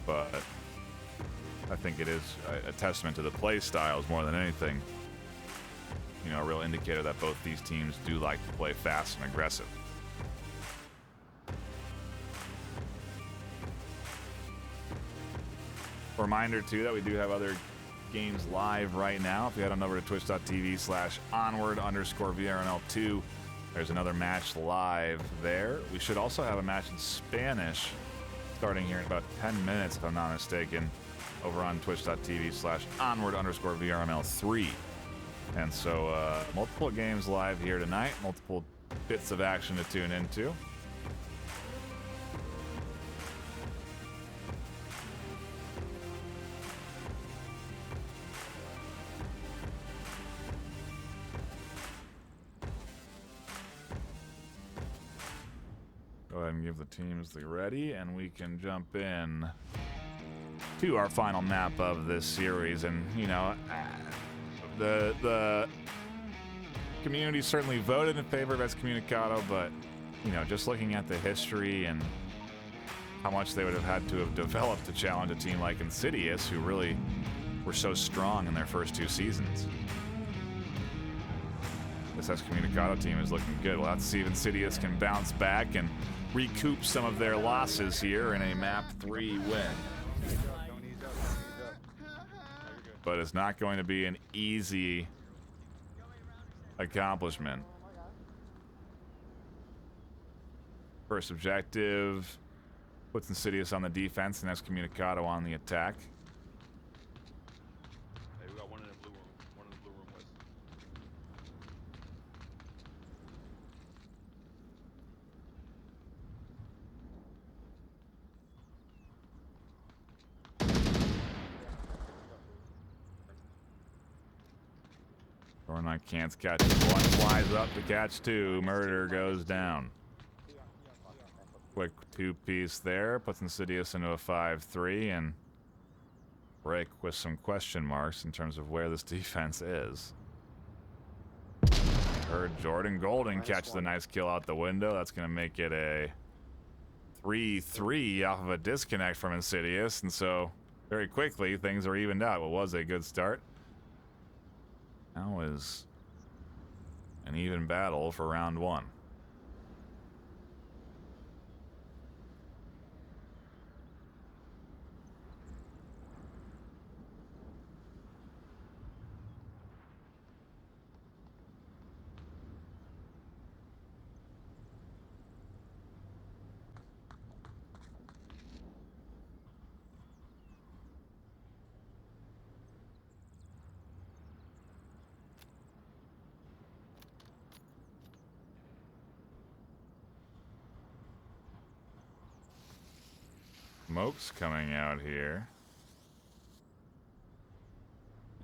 But I think it is a testament to the play styles more than anything. You know, a real indicator that both these teams do like to play fast and aggressive. Reminder too that we do have other games live right now. If you head on over to twitch.tv/onward_VRML2, there's another match live there. We should also have a match in Spanish starting here in about 10 minutes, if I'm not mistaken, over on twitch.tv/onward_VRML3. And so multiple games live here tonight, multiple bits of action to tune into. Go ahead and give the teams the ready, and we can jump in to our final map of this series. And, you know, the community certainly voted in favor of Excommunicado, but, you know, just looking at the history and how much they would have had to have developed to challenge a team like Insidious, who really were so strong in their first 2 seasons. This Excommunicado team is looking good. We'll have to see if Insidious can bounce back and recoup some of their losses here in a map 3 win. But it's not going to be an easy accomplishment. First objective puts Insidious on the defense and Excommunicado on the attack. Hey, we got one in the blue room. One in the blue room west. Dornight can't catch it. One flies up to catch 2. Murder goes down. Quick 2-piece there. Puts Insidious into a 5-3. And Rick with some question marks in terms of where this defense is. Heard Jordan Golden catch the nice kill out the window. That's going to make it a 3-3 off of a disconnect from Insidious. And so very quickly things are evened out. What was a good start now is an even battle for round 1. Smoke's coming out here.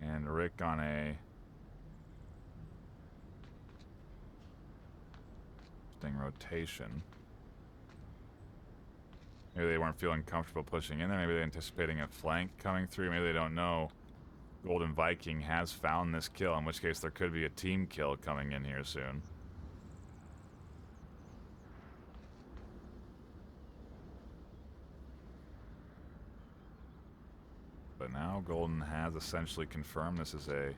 And Rick on a interesting rotation. Maybe they weren't feeling comfortable pushing in there. Maybe they're anticipating a flank coming through. Maybe they don't know Golden Viking has found this kill, in which case there could be a team kill coming in here soon. But now Golden has essentially confirmed this is a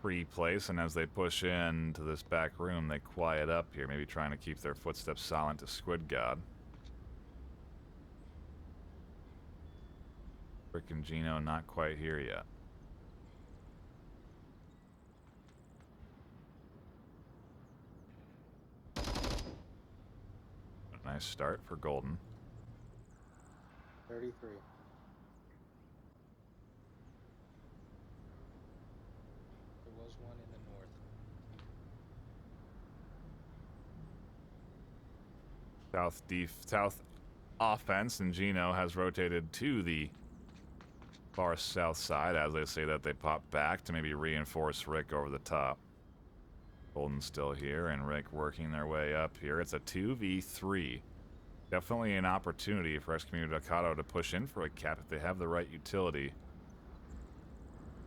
pre-place, and as they push into this back room, they quiet up here, maybe trying to keep their footsteps silent to Squid God. Rick and Gino not quite here yet. A nice start for Golden. 33. There was one in the north. South offense, and Gino has rotated to the far south side as they say that they pop back to maybe reinforce Rick over the top. Golden's still here, and Rick working their way up here. It's a 2v3. Definitely an opportunity for Excommunicado to push in for a cap if they have the right utility.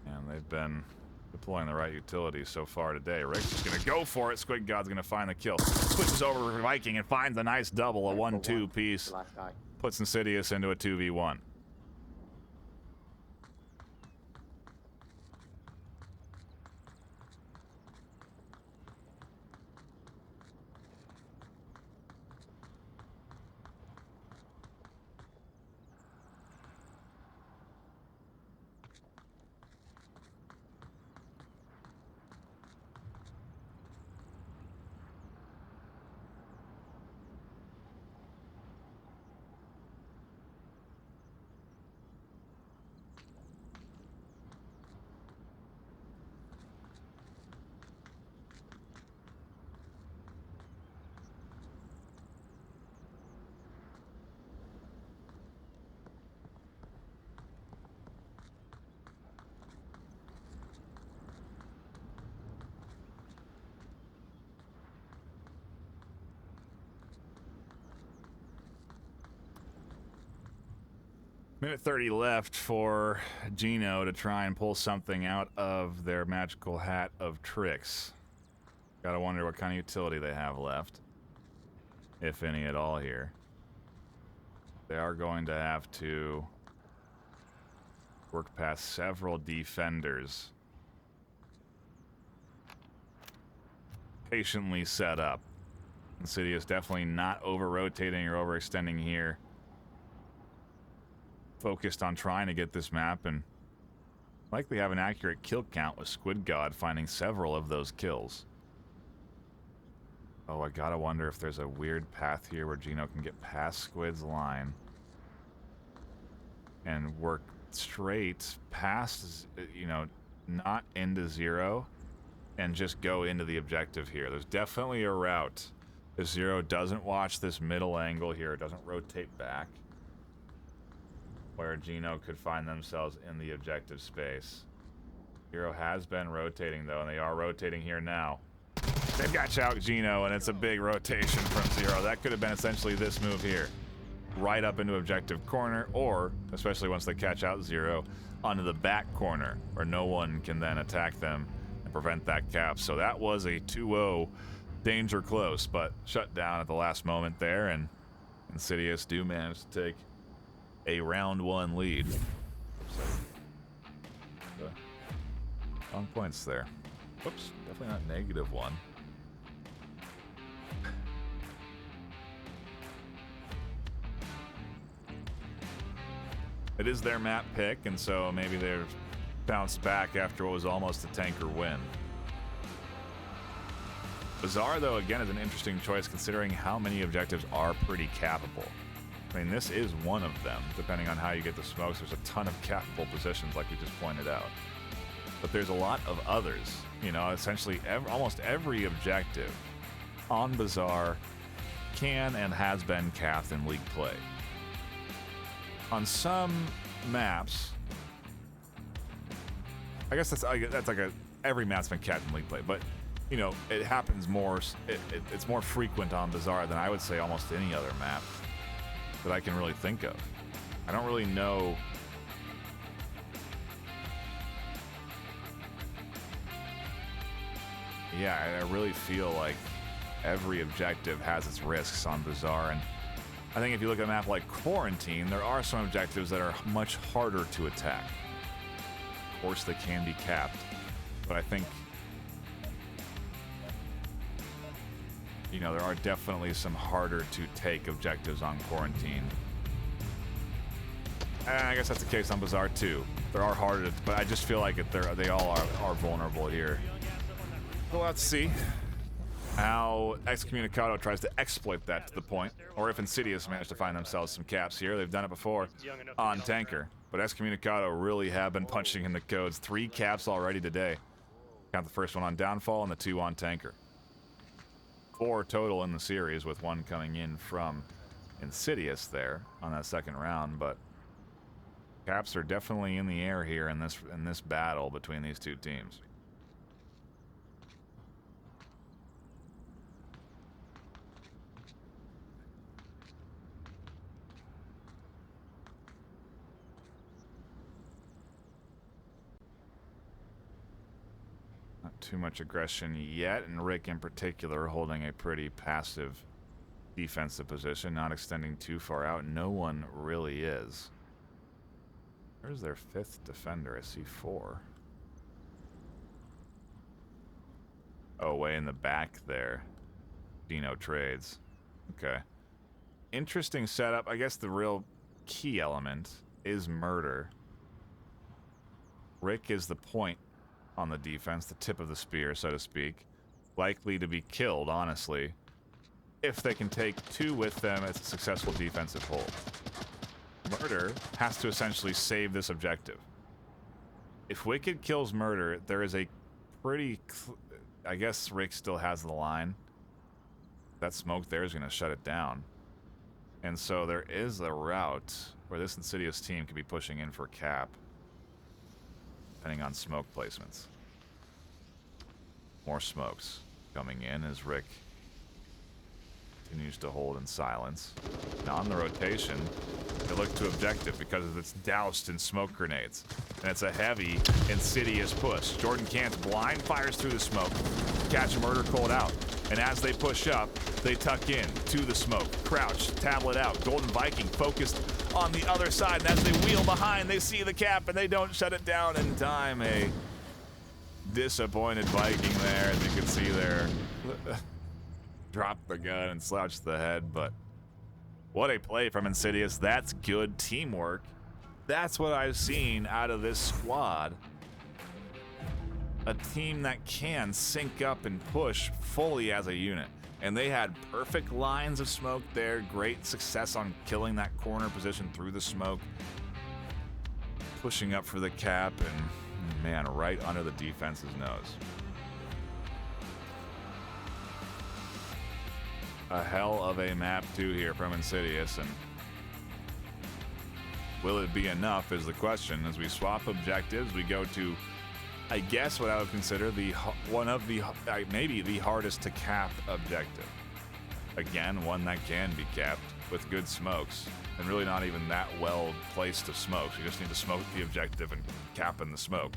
And they've been deploying the right utility so far today. Rick's just going to go for it. Squid God's going to find the kill. Switches over to Viking and finds a nice double, a 1-2 piece. Puts Insidious into a 2v1. Minute 30 left for Gino to try and pull something out of their magical hat of tricks. Gotta wonder what kind of utility they have left, if any at all here. They are going to have to work past several defenders. Patiently set up. Insidious definitely not over-rotating or overextending here. Focused on trying to get this map and likely have an accurate kill count with Squid God finding several of those kills. Oh, I gotta wonder if there's a weird path here where Gino can get past Squid's line and work straight past, you know, not into zero and just go into the objective here. There's definitely a route. If Zero doesn't watch this middle angle here, it doesn't rotate back, where Gino could find themselves in the objective space. Zero has been rotating though, and they are rotating here now. They've got Chow Gino, and it's a big rotation from Zero. That could have been essentially this move here. Right up into objective corner, or, especially once they catch out Zero, onto the back corner, where no one can then attack them and prevent that cap. So that was a 2-0 danger close, but shut down at the last moment there, and Insidious do manage to take a round 1 lead. So, long points there. Whoops, definitely not -1. It is their map pick, and so maybe they've bounced back after what was almost a tanker win. Bazaar, though, again, is an interesting choice considering how many objectives are pretty cappable. I mean, this is one of them, depending on how you get the smokes. There's a ton of cappable positions, like we just pointed out. But there's a lot of others. You know, essentially almost every objective on Bazaar can and has been capped in League play. On some maps, I guess that's like every map's been capped in League play, but you know, it happens more, it's more frequent on Bazaar than I would say almost any other map that I can really think of. I don't really know. Yeah, I really feel like every objective has its risks on Bazaar, and I think if you look at a map like Quarantine, there are some objectives that are much harder to attack. Of course, they can be capped, but I think, you know, there are definitely some harder to take objectives on Quarantine. And I guess that's the case on Bazaar too. There are harder, but I just feel like they all are vulnerable here. So let's see how Excommunicado tries to exploit that to the point, or if Insidious managed to find themselves some caps here. They've done it before on Tanker, but Excommunicado really have been punching in the codes. 3 caps already today. Count the first one on Downfall and the 2 on Tanker. 4 total in the series, with 1 coming in from Insidious there on that second round, but caps are definitely in the air here in this battle between these two teams. Not too much aggression yet, and Rick in particular holding a pretty passive defensive position, not extending too far out. No one really is. Where's their 5th defender? I see 4. Oh, way in the back there. Dino trades. Okay. Interesting setup. I guess the real key element is murder. Rick is the point on the defense, the tip of the spear, so to speak. Likely to be killed, honestly. If they can take 2 with them, it's a successful defensive hold. Murder has to essentially save this objective. If Wicked kills Murder, there is a pretty... I guess Rick still has the line. That smoke there is going to shut it down. And so there is a route where this Insidious team could be pushing in for cap, depending on smoke placements. More smokes coming in as Rick continues to hold in silence. Now on the rotation, they look to objective because it's doused in smoke grenades. And it's a heavy, insidious push. Jordan Cant's blind fires through the smoke, catch Murder Colt out. And as they push up, they tuck in to the smoke, crouch, tablet out. Golden Viking focused on the other side. And as they wheel behind, they see the cap and they don't shut it down in time. A disappointed Viking there, as you can see there. Dropped the gun and slouched the head, but what a play from Insidious. That's good teamwork. That's what I've seen out of this squad. A team that can sync up and push fully as a unit. And they had perfect lines of smoke there. Great success on killing that corner position through the smoke. Pushing up for the cap and, man, right under the defense's nose. A hell of a map 2 here from Insidious, and will it be enough is the question. As we swap objectives, we go to, I guess, what I would consider one of the maybe the hardest to cap objective. Again, one that can be capped with good smokes, and really not even that well placed of smokes. You just need to smoke the objective and cap in the smoke.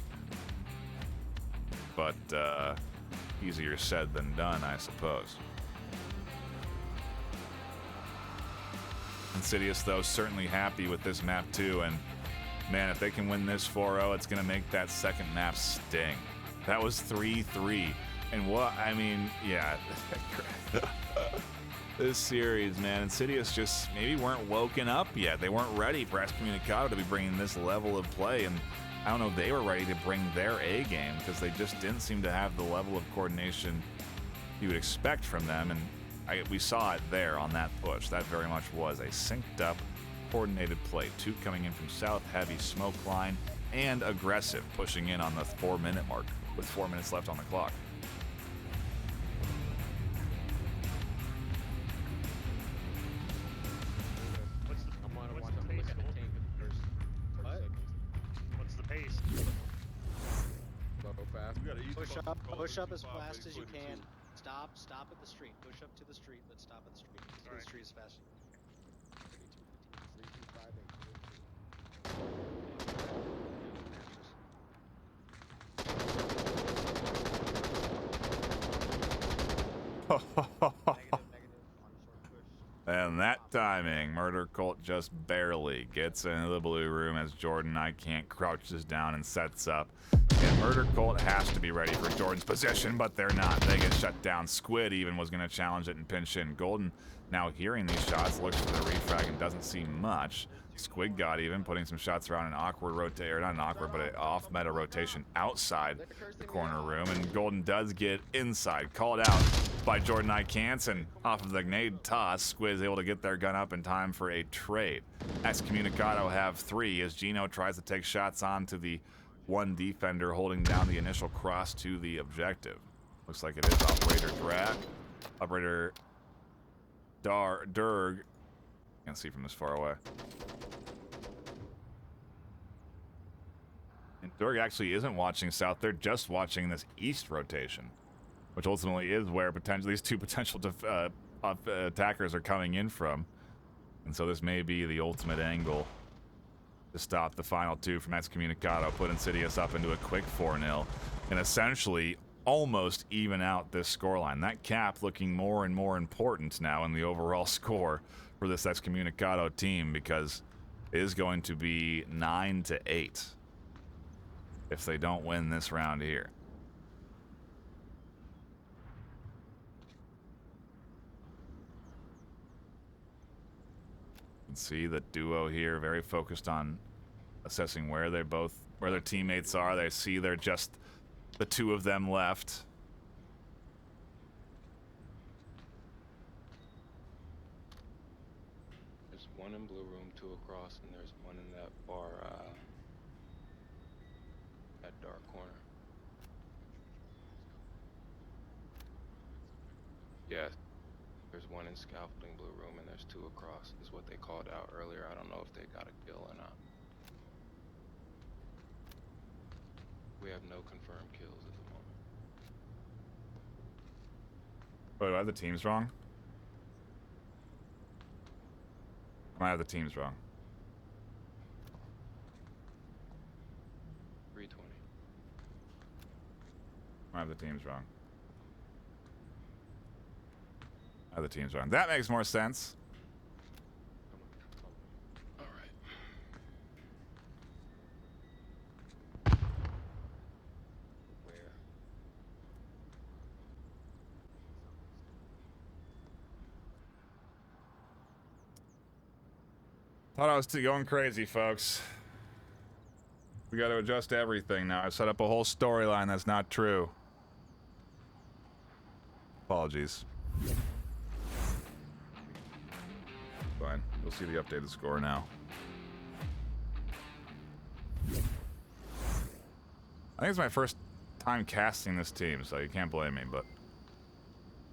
But easier said than done, I suppose. Insidious, though, certainly happy with this map too, and man, if they can win this 4-0, it's gonna make that second map sting. That was 3-3, and what, I mean, yeah. This series, man, Insidious just maybe weren't woken up yet. They weren't ready for Excommunicado to be bringing this level of play, and I don't know if they were ready to bring their A game, because they just didn't seem to have the level of coordination you would expect from them, and we saw it there on that push. That very much was a synced up, coordinated play. 2 coming in from south, heavy smoke line, and aggressive, pushing in on the 4-minute mark with 4 minutes left on the clock. What's the pace? Go fast. You gotta eat the fucking cold Push up and as keep off fast as you quick, can. too. Stop at the street. Push up to the street, but stop at the street. To the Alright. street as fast as you can. 32, 35, And that timing, Murder Colt just barely gets into the blue room as Jordan I Can't crouches down and sets up. And Murder Colt has to be ready for Jordan's position, but they're not. They get shut down. Squid even was going to challenge it and pinch in. Golden, now hearing these shots, looks for the refrag and doesn't see much. Squid got even, putting some shots around an awkward rotate, or not an awkward, but an off-meta rotation outside the corner room. And Golden does get inside. Called out by Jordan I Can't, and off of the grenade toss, Squid is able to get their gun up in time for a trade. Excommunicado have 3 as Gino tries to take shots onto the one defender holding down the initial cross to the objective. Looks like it is Operator Drat. Operator Durg. Can't see from this far away. And Durg actually isn't watching south. They're just watching this east rotation, which ultimately is where potentially these 2 potential attackers are coming in from. And so this may be the ultimate angle to stop the final 2 from Excommunicado, put Insidious up into a quick 4-0, and essentially almost even out this scoreline. That cap looking more and more important now in the overall score for this Excommunicado team, because it is going to be 9-8 if they don't win this round here. You can see the duo here very focused on assessing where their teammates are. They see they're just the 2 of them left. There's one in blue room, 2 across, and there's one in that bar, that dark corner. Yes. There's one in scaffolding blue room, and there's 2 across, is what they called out earlier. I don't know if they got a kill or not. We have no confirmed kills at the moment. Oh, do I have the teams wrong? I have the teams wrong. 320. I have the teams wrong. I have the teams wrong. That makes more sense. All right. Where? Thought I was going crazy, folks. We got to adjust everything now. I set up a whole storyline that's not true. Apologies. Fine. You'll see the updated score now. I think it's my first time casting this team, so you can't blame me, but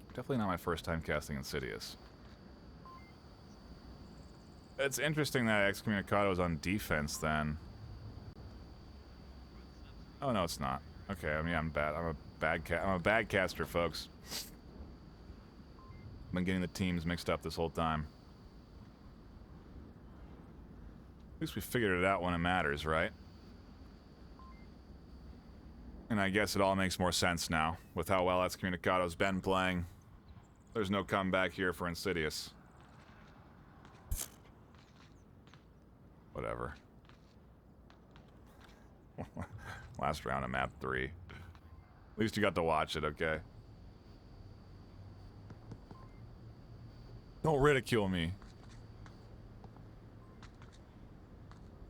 definitely not my first time casting Insidious. It's interesting that Excommunicado is on defense then. Oh no, it's not. Okay, I mean I'm bad. I'm a bad caster, folks. I've been getting the teams mixed up this whole time. At least we figured it out when it matters, right? And I guess it all makes more sense now with how well Excommunicado's been playing. There's no comeback here for Insidious. Whatever. Last round of map 3. At least you got to watch it, okay? Don't ridicule me.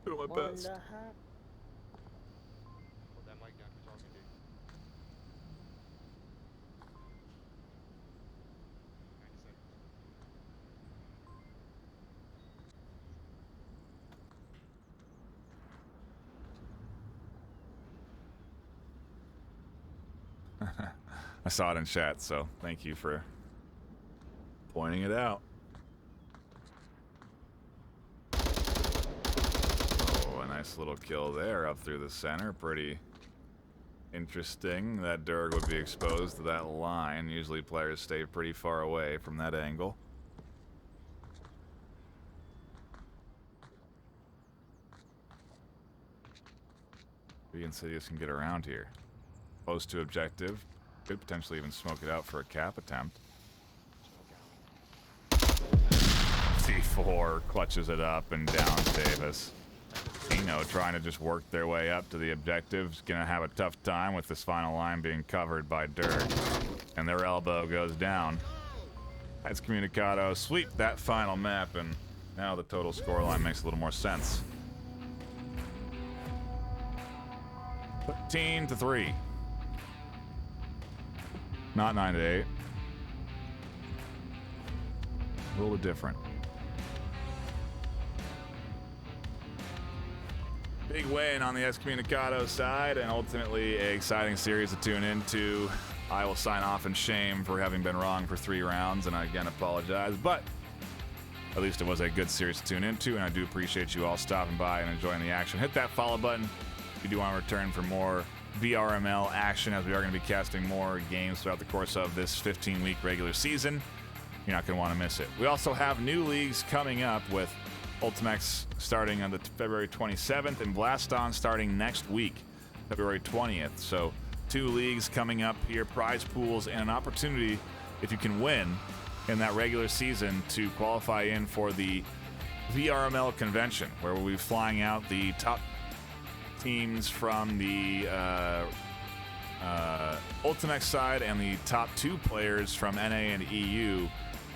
Do my best. Hold that mic down, you're talking, dude. 90 seconds. I saw it in chat, so thank you for pointing it out. Oh, a nice little kill there up through the center. Pretty interesting that Durg would be exposed to that line. Usually players stay pretty far away from that angle. Maybe Insidious can get around here. Close to objective. Could potentially even smoke it out for a cap attempt. C4 clutches it up and down Davis. Tino trying to just work their way up to the objectives. Gonna have a tough time with this final line being covered by Dirk. And their elbow goes down. Excommunicado sweep that final map, and now the total scoreline makes a little more sense. 13-3. Not 9-8. A little different. Big win on the Excommunicado side, and ultimately an exciting series to tune into. I will sign off in shame for having been wrong for 3 rounds, and I again apologize, but at least it was a good series to tune into, and I do appreciate you all stopping by and enjoying the action. Hit that follow button if you do want to return for more VRML action, as we are going to be casting more games throughout the course of this 15-week regular season. You're not going to want to miss it. We also have new leagues coming up, with Ultimex starting on the February 27th and Blaston starting next week, February 20th. So 2 leagues coming up here, prize pools, and an opportunity, if you can win in that regular season, to qualify in for the VRML convention, where we'll be flying out the top teams from the Ultimex side and the top 2 players from NA and EU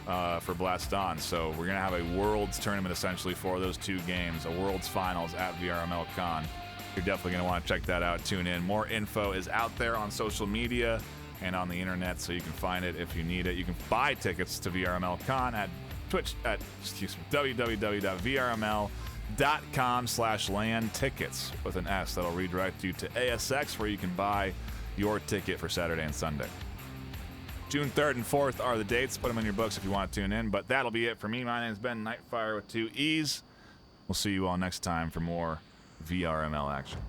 for Blaston. So we're going to have a Worlds tournament essentially for those 2 games, a Worlds Finals at VRML Con. You're definitely going to want to check that out. Tune in. More info is out there on social media and on the internet, so you can find it if you need it. You can buy tickets to VRML Con at www.vrml.com/LAN tickets with an S. That'll redirect you to ASX, where you can buy your ticket for Saturday and Sunday. June 3rd and 4th are the dates. Put them in your books if you want to tune in. But that'll be it for me. My name's Ben, NightFiree with 2 E's. We'll see you all next time for more VRML action.